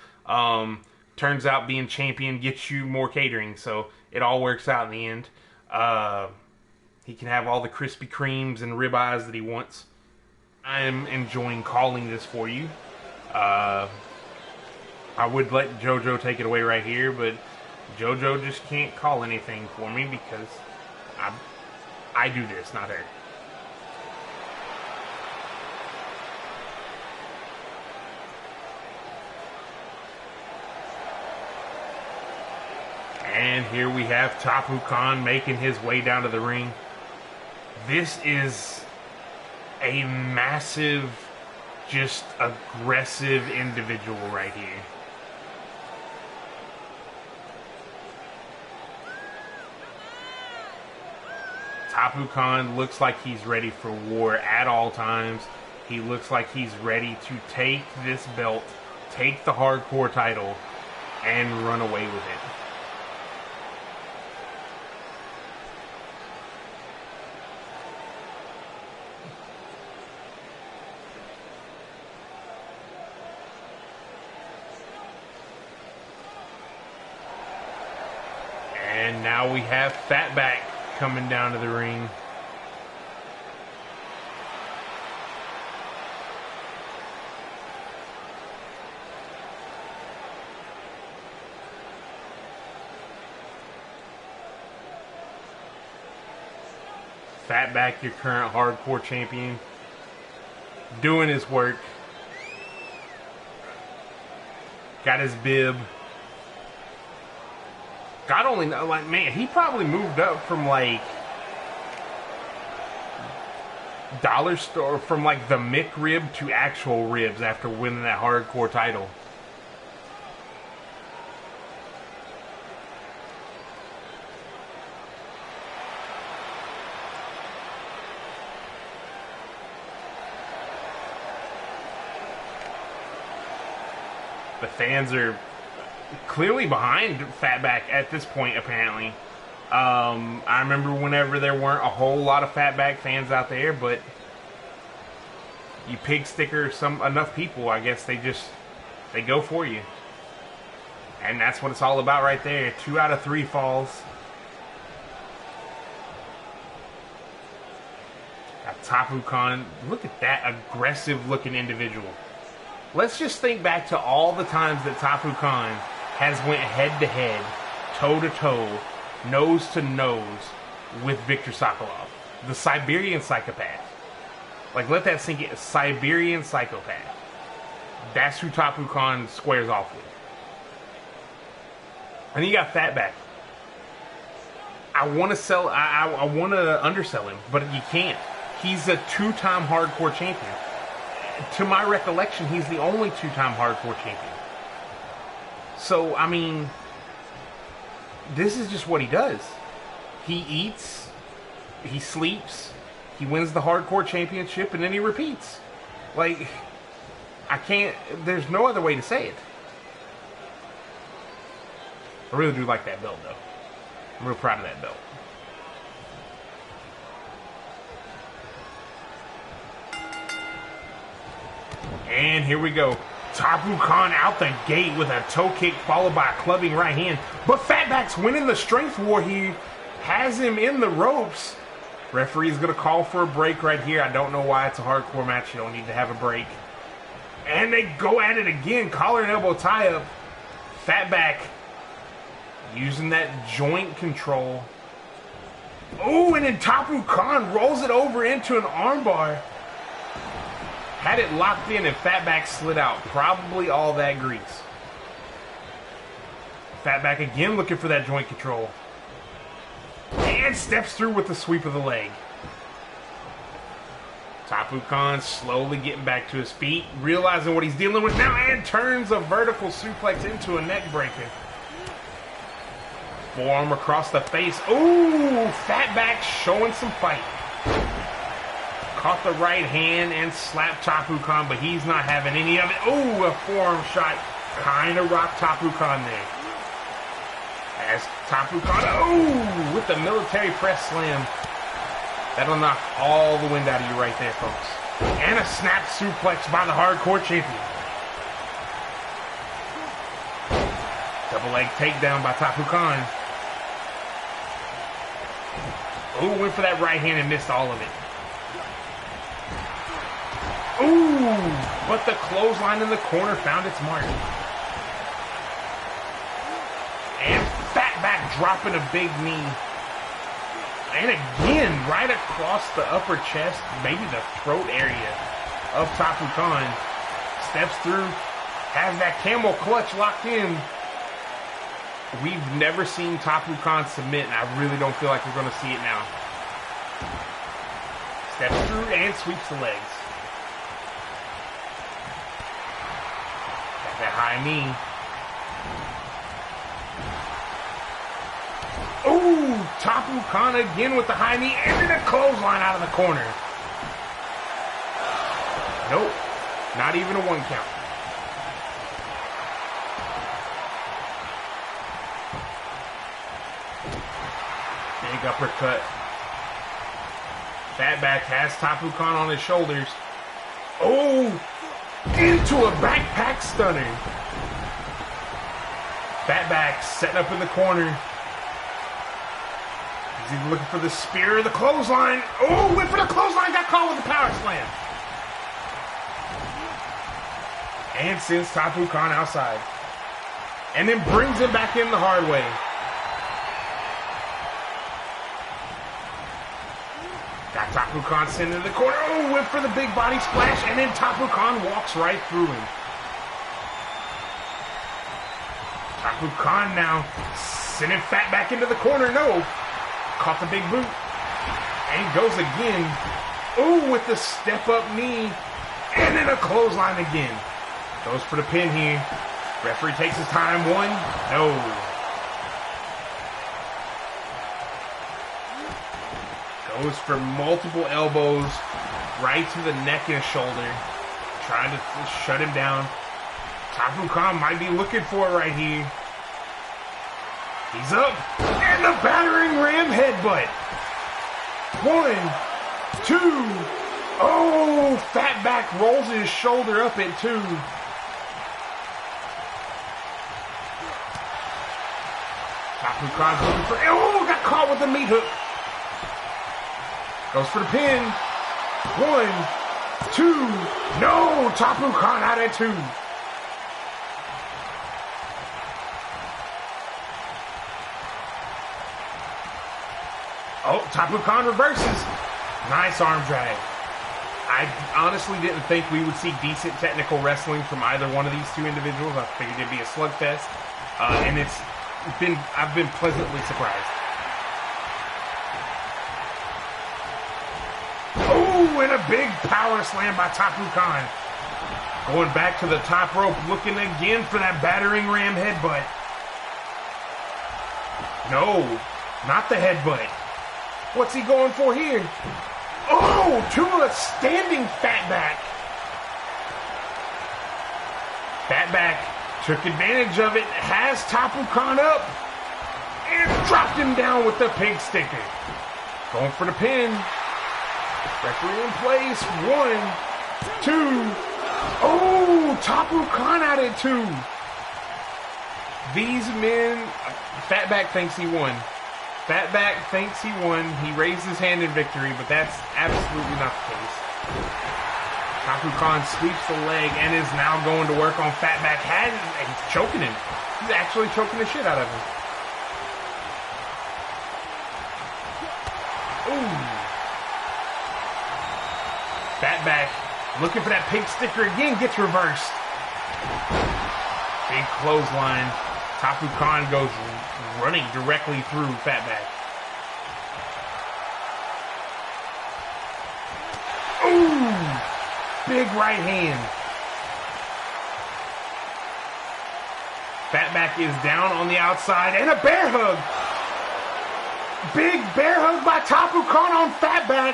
Turns out being champion gets you more catering, so it all works out in the end. He can have all the Krispy Kremes and ribeyes that he wants. I'm enjoying calling this for you. I would let JoJo take it away right here, but JoJo just can't call anything for me because I do this, not her. And here we have Tapu Khan making his way down to the ring. This is a massive, just aggressive individual right here. Tapu Khan looks like he's ready for war at all times. He looks like he's ready to take this belt, take the hardcore title, and run away with it. And now we have Fatback coming down to the ring. Fatback, your current hardcore champion, doing his work. Got his bib. God only knows, like, man, he probably moved up from, like, dollar store, from, like, the McRib to actual ribs after winning that hardcore title. The fans are clearly behind Fatback at this point, apparently. I remember whenever there weren't a whole lot of Fatback fans out there, but you pig sticker enough people, I guess they go for you. And that's what it's all about right there. 2 out of 3 falls. Got Tapu Khan. Look at that aggressive looking individual. Let's just think back to all the times that Tapu Khan has went head-to-head, toe-to-toe, nose-to-nose with Viktor Sokolov, the Siberian psychopath. Like, let that sink in. Siberian psychopath. That's who Tapu Khan squares off with. And you got Fatback. I want to undersell him, but you can't. He's a 2-time hardcore champion. To my recollection, he's the only 2-time hardcore champion. So, I mean, this is just what he does. He eats, he sleeps, he wins the hardcore championship, and then he repeats. Like, there's no other way to say it. I really do like that belt, though. I'm real proud of that belt. And here we go. Tapu Khan out the gate with a toe kick followed by a clubbing right hand. But Fatback's winning the strength war. He has him in the ropes. Referee's going to call for a break right here. I don't know why. It's a hardcore match. You don't need to have a break. And they go at it again. Collar and elbow tie-up. Fatback using that joint control. Oh, and then Tapu Khan rolls it over into an armbar. Had it locked in and Fatback slid out. Probably all that grease. Fatback again looking for that joint control. And steps through with the sweep of the leg. Tapu Khan slowly getting back to his feet, realizing what he's dealing with now, and turns a vertical suplex into a neck breaker. Forearm across the face. Ooh, Fatback showing some fight. Caught the right hand and slapped Tapu Khan, but he's not having any of it. Ooh, a forearm shot. Kind of rocked Tapu Khan there. As Tapu Khan, ooh, with the military press slam. That'll knock all the wind out of you right there, folks. And a snap suplex by the Hardcore Champion. Double leg takedown by Tapu Khan. Ooh, went for that right hand and missed all of it. Ooh, but the clothesline in the corner found its mark. And Fatback dropping a big knee. And again, right across the upper chest, maybe the throat area of Tapu Khan. Steps through, has that camel clutch locked in. We've never seen Tapu Khan submit, and I really don't feel like we're going to see it now. Steps through and sweeps the legs. Got that high knee. Ooh, Tapu Khan again with the high knee and then a clothesline out of the corner. Nope, not even a 1 count. Big uppercut. Fatback has Tapu Khan on his shoulders. Oh, into a backpack stunner. Fatback setting up in the corner. He's either looking for the spear or the clothesline. Oh, went for the clothesline, got caught with the power slam. And sends Tapu Khan outside. And then brings him back in the hard way. Got Tapu Khan sent into the corner. Oh, went for the big body splash. And then Tapu Khan walks right through him. Tapu Khan now sending Fatback into the corner. No. Caught the big boot. And goes again. Ooh, with the step-up knee. And then a clothesline again. Goes for the pin here. Referee takes his time. 1. No. Goes for multiple elbows. Right to the neck and shoulder. Trying to shut him down. Tapu Khan might be looking for it right here. He's up. And the battering ram headbutt. 1, 2. Oh, Fatback rolls his shoulder up at 2. Tapu Khan's looking for... Oh, got caught with the meat hook. Goes for the pin. 1, 2. No, Tapu Khan out at 2. Oh, Tapu Khan reverses. Nice arm drag. I honestly didn't think we would see decent technical wrestling from either one of these two individuals. I figured it'd be a slugfest. And I've been pleasantly surprised. Oh, and a big power slam by Tapu Khan. Going back to the top rope, looking again for that battering ram headbutt. No, not the headbutt. What's he going for here? Oh, to a standing Fatback. Fatback took advantage of it, has Tapu Khan up, and dropped him down with the pig sticker. Going for the pin. Referee in place. 1, 2. Oh, Tapu Khan out at 2. These men, Fatback thinks he won. Fatback thinks he won. He raised his hand in victory, but that's absolutely not the case. Tapu Khan sweeps the leg and is now going to work on Fatback. He's choking him. He's actually choking the shit out of him. Ooh. Fatback looking for that pig sticker again. Gets reversed. Big clothesline. Tapu Khan goes running directly through Fatback. Ooh! Big right hand. Fatback is down on the outside and a bear hug. Big bear hug by Tapu Khan on Fatback.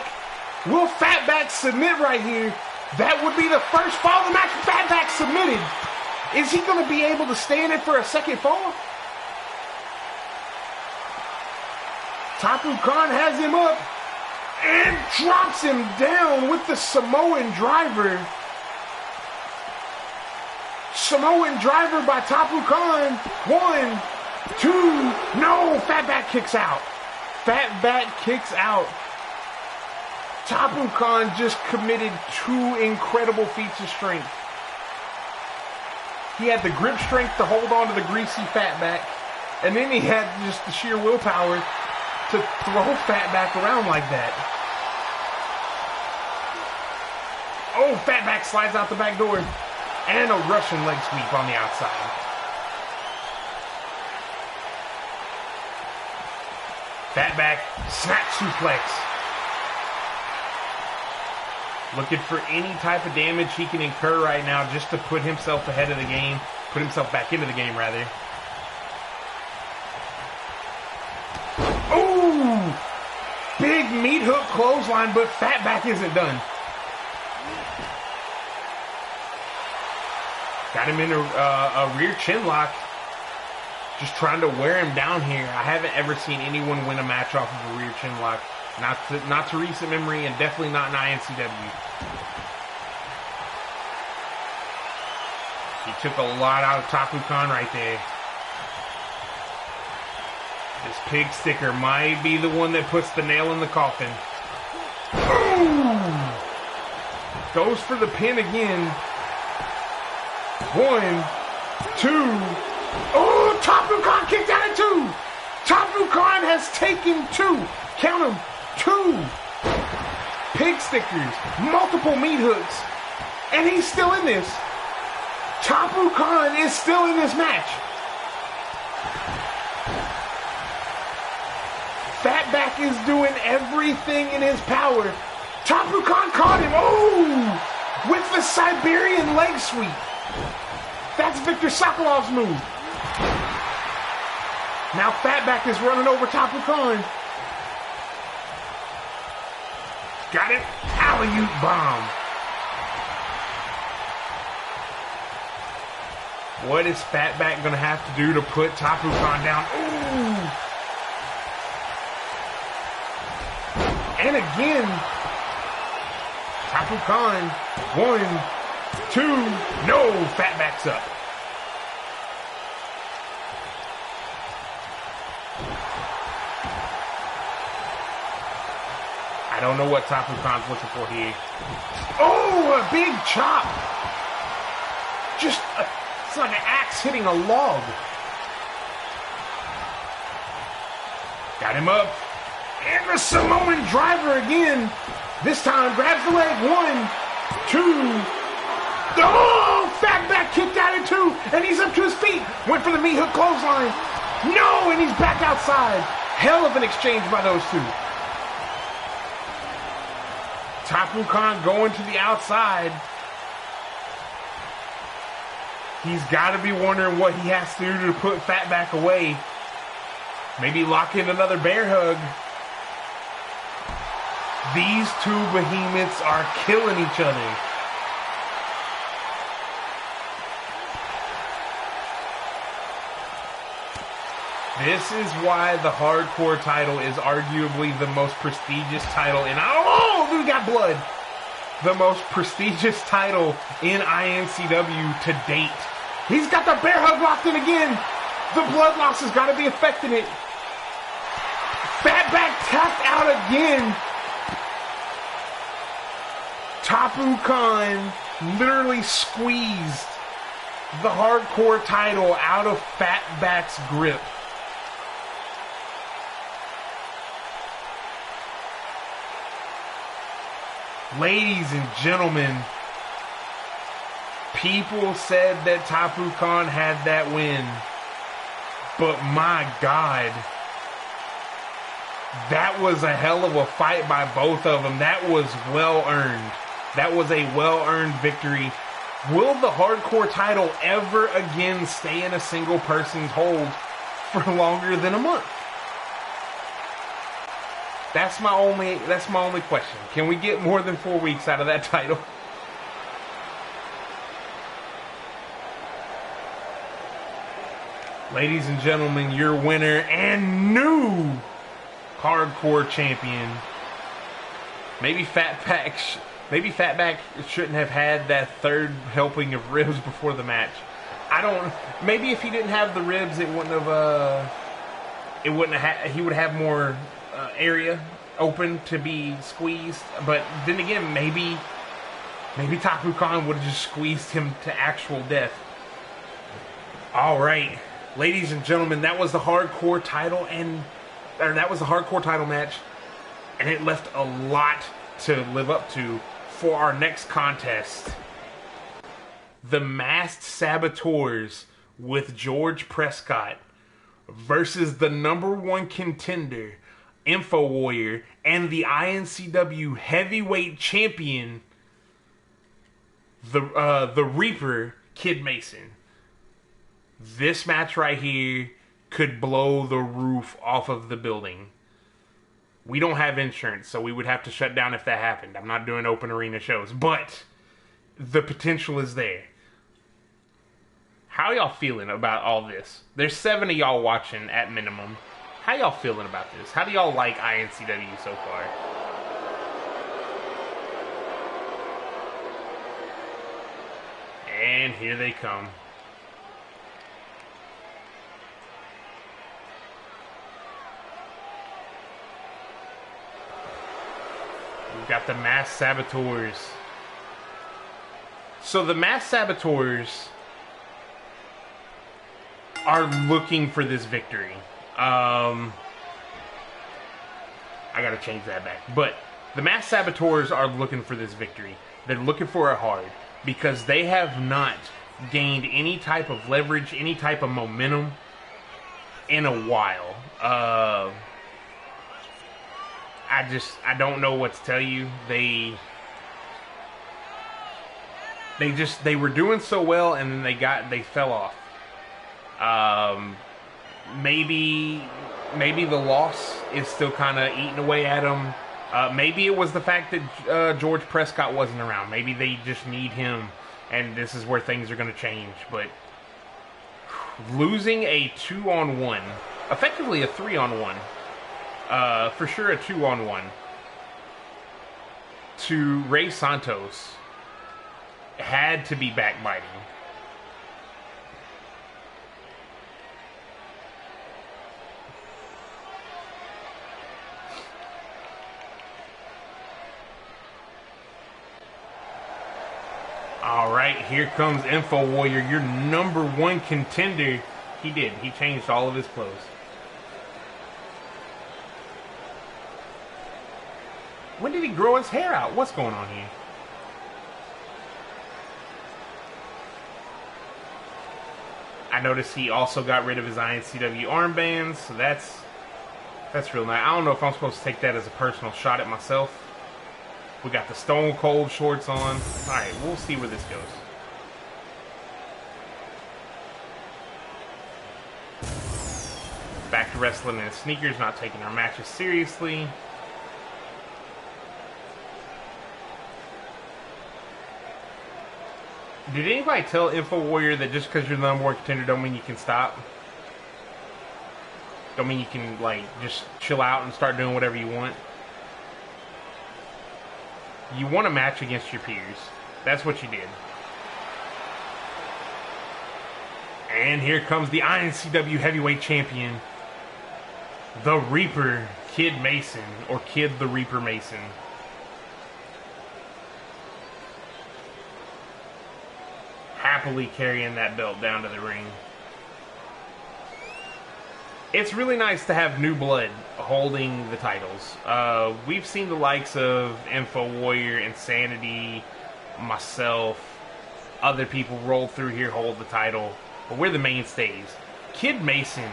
Will Fatback submit right here? That would be the first fall of the match. Fatback submitted. Is he going to be able to stand it for a second fall? Tapu Khan has him up and drops him down with the Samoan driver. Samoan driver by Tapu Khan. 1, 2, no, Fatback kicks out. Fatback kicks out. Tapu Khan just committed 2 incredible feats of strength. He had the grip strength to hold on to the greasy Fatback, and then he had just the sheer willpower to throw Fatback around like that. Oh, Fatback slides out the back door, and a Russian leg sweep on the outside. Fatback snap suplex. Looking for any type of damage he can incur right now just to put himself ahead of the game. Put himself back into the game, rather. Ooh! Big meat hook clothesline, but Fatback isn't done. Got him in a rear chin lock. Just trying to wear him down here. I haven't ever seen anyone win a match off of a rear chin lock. Not to recent memory, and definitely not in iNCW. He took a lot out of Tapu Khan right there. This pig sticker might be the one that puts the nail in the coffin. Boom! Goes for the pin again. 1, 2. Oh, Tapu Khan kicked out at 2. Tapu Khan has taken 2. Count them. 2 pig stickers, multiple meat hooks, and he's still in this. Tapu Khan is still in this match. Fatback is doing everything in his power. Tapu Khan caught him. Oh, with the Siberian leg sweep. That's Victor Sokolov's move. Now Fatback is running over Tapu Khan. Got it. Alley-oop bomb. What is Fatback going to have to do to put Tapu Khan down? Ooh. And again. Tapu Khan. 1, 2. No. Fatback's up. I don't know what Tapu Khan's looking for here. Oh, a big chop. It's like an axe hitting a log. Got him up. And the Samoan driver again. This time grabs the leg. 1, 2. Oh, Fatback kicked out at 2. And he's up to his feet. Went for the meat hook clothesline. No, and he's back outside. Hell of an exchange by those two. Tapu Khan going to the outside. He's got to be wondering what he has to do to put Fatback away. Maybe lock in another bear hug. These two behemoths are killing each other. This is why the hardcore title is arguably the most prestigious title in... Oh, we got blood! The most prestigious title in iNCW to date. He's got the bear hug locked in again. The blood loss has got to be affecting it. Fatback tapped out again. Tapu Khan literally squeezed the hardcore title out of Fatback's grip. Ladies and gentlemen, people said that Tapu Khan had that win. But my God, that was a hell of a fight by both of them. That was well earned. That was a well earned victory. Will the hardcore title ever again stay in a single person's hold for longer than a month? That's my only question. Can we get more than 4 weeks out of that title? Ladies and gentlemen, your winner and new hardcore champion. Maybe Fatback shouldn't have had that third helping of ribs before the match. Maybe if he didn't have the ribs, he would have more area open to be squeezed. But then again, maybe Taku Khan would have just squeezed him to actual death. All right, ladies and gentlemen, that was the hardcore title match, and it left a lot to live up to for our next contest. The Masked Saboteurs with George Prescott versus the #1 contender, Info Warrior, and the iNCW heavyweight champion, the Reaper, Kid Mason. This match right here could blow the roof off of the building. We don't have insurance, so we would have to shut down if that happened. I'm not doing open arena shows, but the potential is there. How y'all feeling about all this? There's 7 of y'all watching at minimum. How y'all feeling about this? How do y'all like iNCW so far? And here they come. We've got the Masked Saboteurs. So the Masked Saboteurs are looking for this victory. I gotta change that back. But the Masked Saboteurs are looking for this victory. They're looking for it hard because they have not gained any type of leverage, any type of momentum in a while. I don't know what to tell you. They were doing so well, and then they fell off. Maybe the loss is still kind of eating away at them. Maybe it was the fact that George Prescott wasn't around. Maybe they just need him, and this is where things are going to change. But losing a 2-on-1, effectively a 3-on-1. For sure a 2-on-1 to Ray Santos had to be backbiting. All right, here comes Info Warrior, your #1 contender. He changed all of his clothes. When did he grow his hair out? What's going on here? I noticed he also got rid of his iNCW armbands, so that's real nice. I don't know if I'm supposed to take that as a personal shot at myself. We got the Stone Cold shorts on. Alright, we'll see where this goes. Back to wrestling in sneakers, not taking our matches seriously. Did anybody tell Info Warrior that just because you're the #1 contender don't mean you can stop? Don't mean you can, like, just chill out and start doing whatever you want? You won a match against your peers. That's what you did. And here comes the iNCW Heavyweight Champion, the Reaper, Kid Mason, or Kid the Reaper Mason. Happily carrying that belt down to the ring. It's really nice to have new blood holding the titles. We've seen the likes of Info Warrior, Insanity, myself, other people roll through here, hold the title, but we're the mainstays. Kid Mason.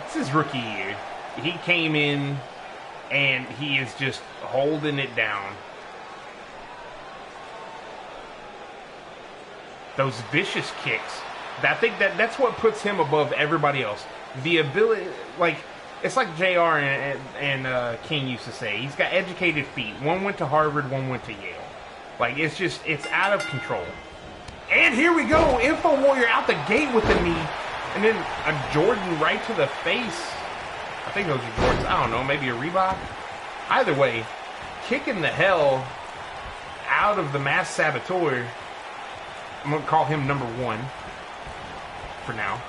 It's his rookie year. He came in and he is just holding it down. Those vicious kicks. I think that's what puts him above everybody else. The ability, like, it's like JR and King used to say. He's got educated feet. One went to Harvard, one went to Yale. Like, it's out of control. And here we go. Info Warrior out the gate with the knee. And then a Jordan right to the face. I think those are Jordans. I don't know. Maybe a Reebok. Either way, kicking the hell out of the Masked Saboteur. I'm going to call him number 1 for now.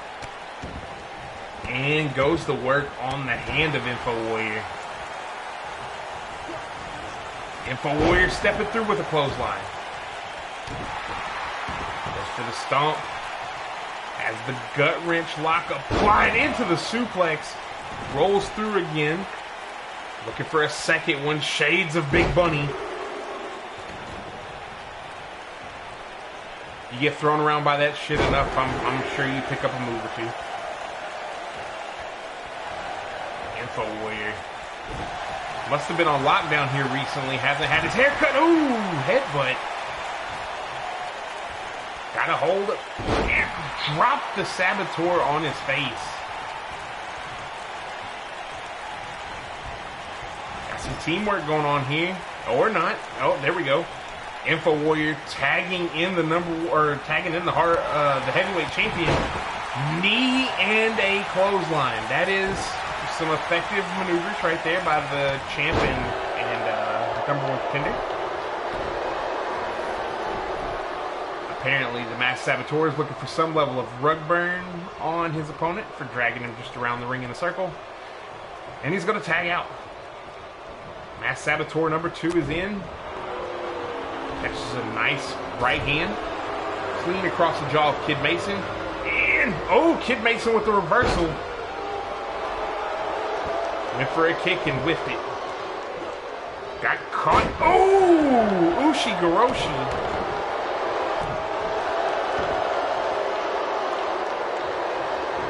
And goes to work on the hand of Info Warrior. Info Warrior stepping through with a clothesline. Goes for the stomp. Has the gut wrench lock applied into the suplex. Rolls through again. Looking for a second one. Shades of Big Bunny. You get thrown around by that shit enough, I'm sure you pick up a move or two. Info Warrior. Must have been on lockdown here recently. Hasn't had his hair cut. Ooh, headbutt. Gotta hold it. And drop the Saboteur on his face. Got some teamwork going on here. Or not. Oh, there we go. Info Warrior tagging in the heavyweight champion. Knee and a clothesline. That is some effective maneuvers right there by the champ and number 1 contender. Apparently the Masked Saboteur is looking for some level of rug burn on his opponent for dragging him just around the ring in a circle. And he's going to tag out. Masked Saboteur number 2 is in. Catches a nice right hand. Clean across the jaw of Kid Mason. And, oh, Kid Mason with the reversal. Went for a kick and whiffed it. Got caught. Oh, Ushi-Goroshi.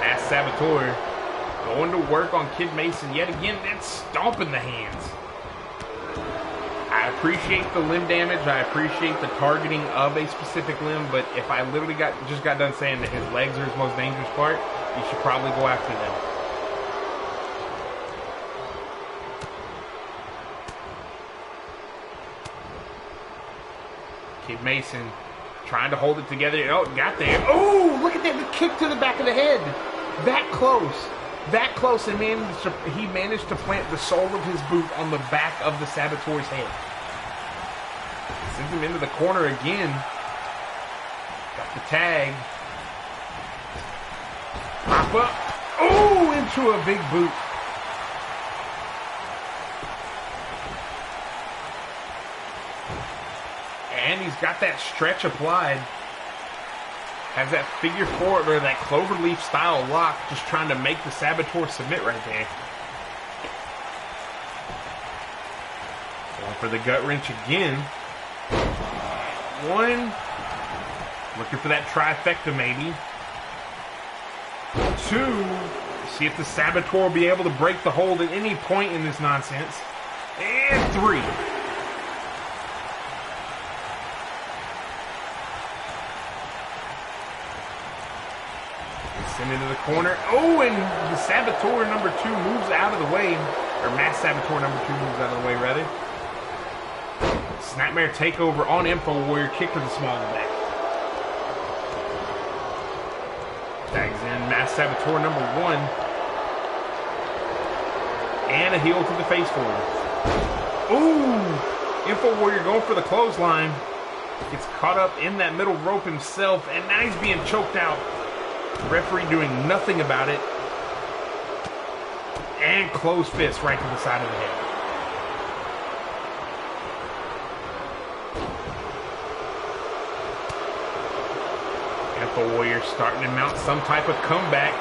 Masked Saboteur going to work on Kid Mason yet again. That's stomping the hands. I appreciate the limb damage. I appreciate the targeting of a specific limb, but if I literally just got done saying that his legs are his most dangerous part, you should probably go after them. Kid Mason trying to hold it together. Oh, got there. Oh, look at that. The kick to the back of the head. That close. That close, and he managed to plant the sole of his boot on the back of the Saboteur's head. Sends him into the corner again. Got the tag. Pop up. Oh, into a big boot. And he's got that stretch applied. Has that figure 4 or that cloverleaf style lock, just trying to make the Saboteur submit right there. Going for the gut wrench again. 1. Looking for that trifecta maybe. 2. See if the Saboteur will be able to break the hold at any point in this nonsense. And 3. Send into the corner. Oh, and the Saboteur number 2 moves out of the way. Or Masked Saboteur number 2 moves out of the way, rather. Snapmare takeover on Info Warrior. Kick to the small of the back. Tags in Masked Saboteur number 1. And a heel to the face forward. Ooh! Info Warrior going for the clothesline. Gets caught up in that middle rope himself. And now he's being choked out. Referee doing nothing about it. And closed fist right to the side of the head. Info Warrior starting to mount some type of comeback.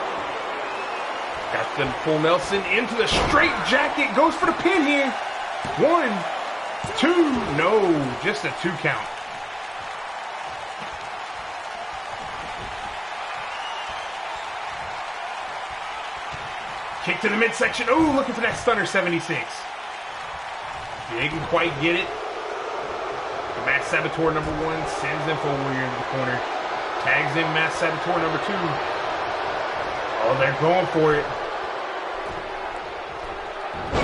Got the full Nelson into the straight jacket. Goes for the pin here. 1, 2. No, just a 2 count. Kick to the midsection. Ooh, looking for that stunner 76. Didn't quite get it. The Mass Saboteur number 1 sends Info Warrior into the corner. Tags in Mass Saboteur number 2. Oh, they're going for it.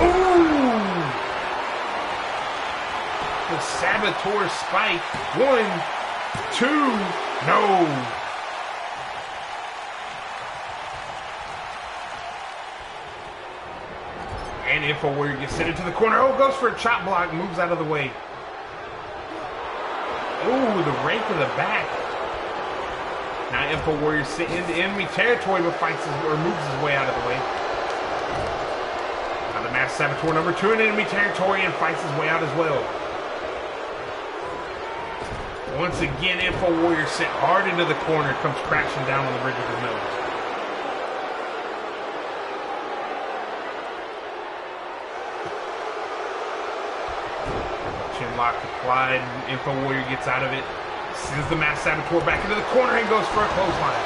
Ooh! The Saboteur spike. 1, 2, no. And Info Warrior gets sent into the corner. Oh, goes for a chop block. Moves out of the way. Ooh, the rake of the back. Now Info Warrior sent into enemy territory, but moves his way out of the way. Now the Mass Saboteur number 2 in enemy territory and fights his way out as well. Once again, Info Warrior sent hard into the corner, comes crashing down on the bridge of his nose. Chinlock applied. Info Warrior gets out of it. Sends the Mass Saboteur back into the corner and goes for a clothesline.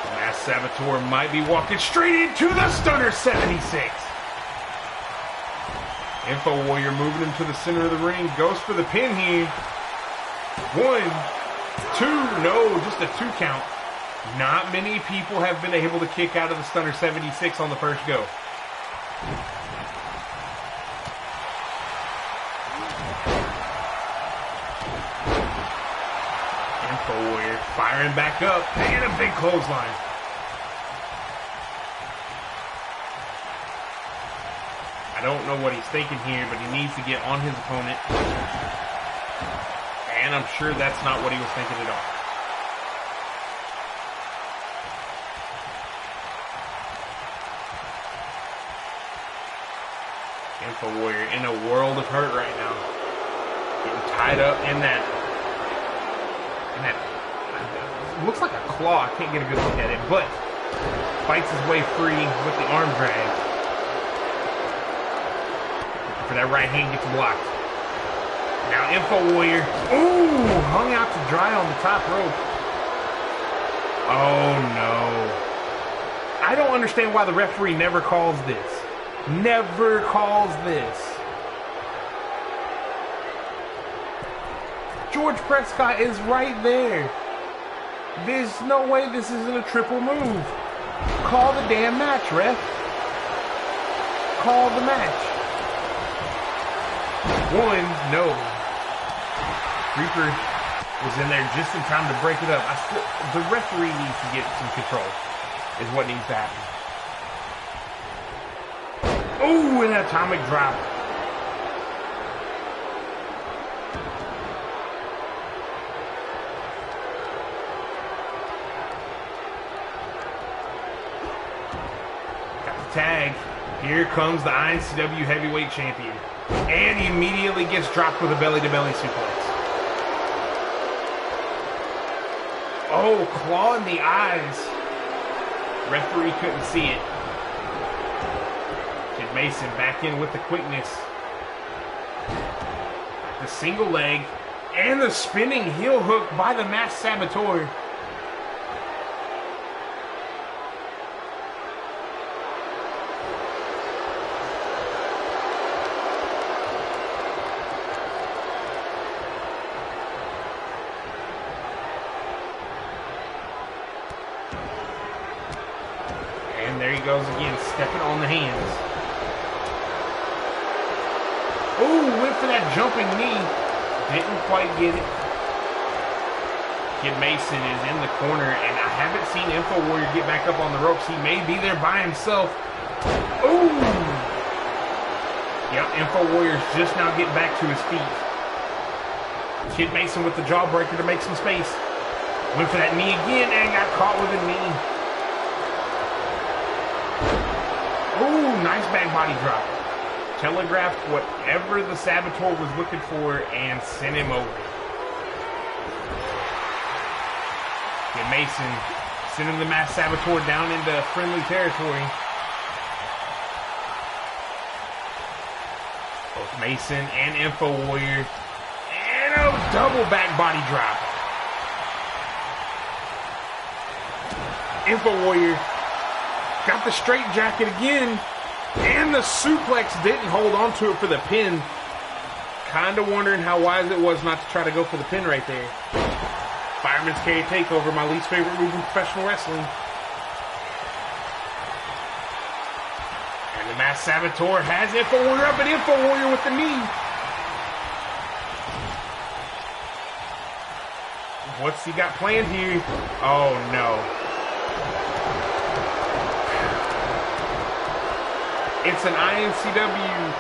The Mass Saboteur might be walking straight into the stunner 76. Info Warrior moving him to the center of the ring. Goes for the pin here. 1, 2, no, just a 2 count. Not many people have been able to kick out of the stunner 76 on the first go. Info Warrior firing back up and a big clothesline. I don't know what he's thinking here, but he needs to get on his opponent. And I'm sure that's not what he was thinking at all. Info Warrior in a world of hurt right now. Getting tied up in that looks like a claw. I can't get a good look at it, but fights his way free with the arm drag. For that right hand gets blocked. Now Info Warrior, ooh, hung out to dry on the top rope. Oh no. I don't understand why the referee never calls this. Never calls this. George Prescott is right there. There's no way this isn't a triple move. Call the damn match, ref. Call the match. 1, no. Reaper was in there just in time to break it up. The referee needs to get some control, is what needs to happen. Oh, an atomic drop. Got the tag. Here comes the iNCW Heavyweight Champion. And he immediately gets dropped with a belly-to-belly suplex. Oh, claw in the eyes. Referee couldn't see it. Kid Mason back in with the quickness. The single leg and the spinning heel hook by the Mass Saboteur. And there he goes again, stepping on the hands. Oh, went for that jumping knee. Didn't quite get it. Kid Mason is in the corner, and I haven't seen Info Warrior get back up on the ropes. He may be there by himself. Oh! Yep, Info Warrior's just now getting back to his feet. Kid Mason with the jawbreaker to make some space. Went for that knee again and got caught with a knee. Oh, nice back body drop. Telegraphed whatever the Saboteur was looking for and sent him over. Kid Mason sending the Mass Saboteur down into friendly territory. Both Mason and Info Warrior. And a double back body drop. Info Warrior got the straight jacket again. And the suplex didn't hold on to it for the pin. Kind of wondering how wise it was not to try to go for the pin right there. Fireman's Carry Takeover, my least favorite move in professional wrestling. And the Masked Saboteur has Info Warrior up, and Info Warrior with the knee. What's he got planned here? Oh no. It's an iNCW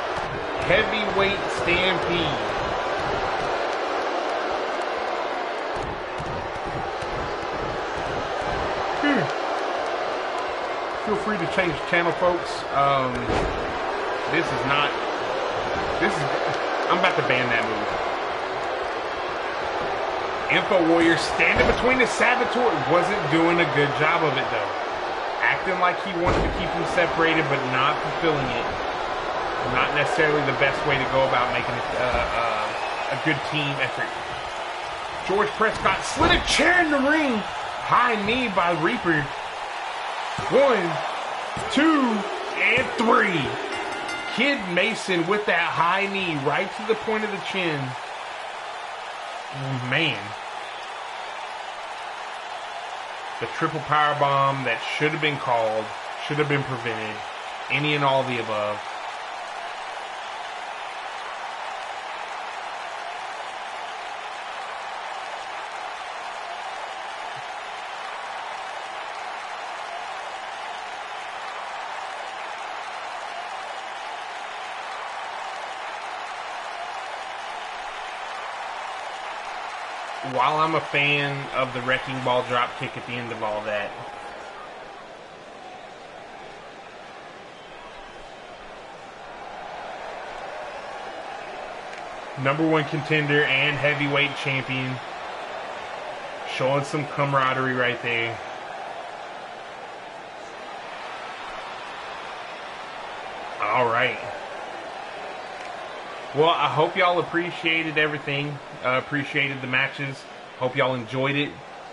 heavyweight stampede. Feel free to change the channel, folks. I'm about to ban that move. Info Warrior standing between the Saboteur. Wasn't doing a good job of it, though. Acting like he wanted to keep them separated, but not fulfilling it. Not necessarily the best way to go about making it a good team effort. George Prescott slid a chair in the ring. High knee by Reaper. 1, 2, and 3. Kid Mason with that high knee right to the point of the chin. Oh, man. The triple powerbomb that should have been called, should have been prevented. Any and all of the above. While I'm a fan of the Wrecking Ball drop kick at the end of all that, #1 contender and heavyweight champion, showing some camaraderie right there. All right. Well, I hope y'all appreciated everything. Appreciated the matches. Hope y'all enjoyed it.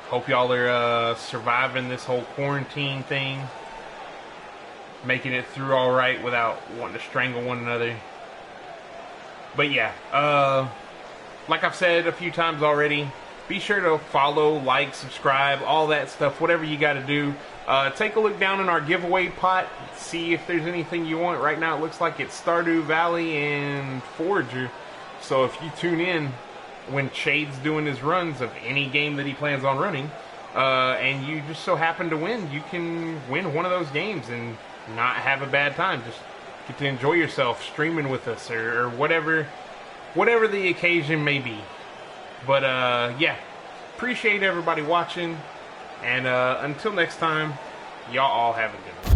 Hope y'all are surviving this whole quarantine thing. Making it through all right without wanting to strangle one another. But yeah, like I've said a few times already, be sure to follow, like, subscribe, all that stuff, whatever you got to do. Take a look down in our giveaway pot, see if there's anything you want. Right now it looks like it's Stardew Valley and Forager. So if you tune in when Shade's doing his runs of any game that he plans on running, and you just so happen to win, you can win one of those games and not have a bad time. Just get to enjoy yourself streaming with us or whatever the occasion may be. But yeah, appreciate everybody watching, and until next time, y'all all have a good one.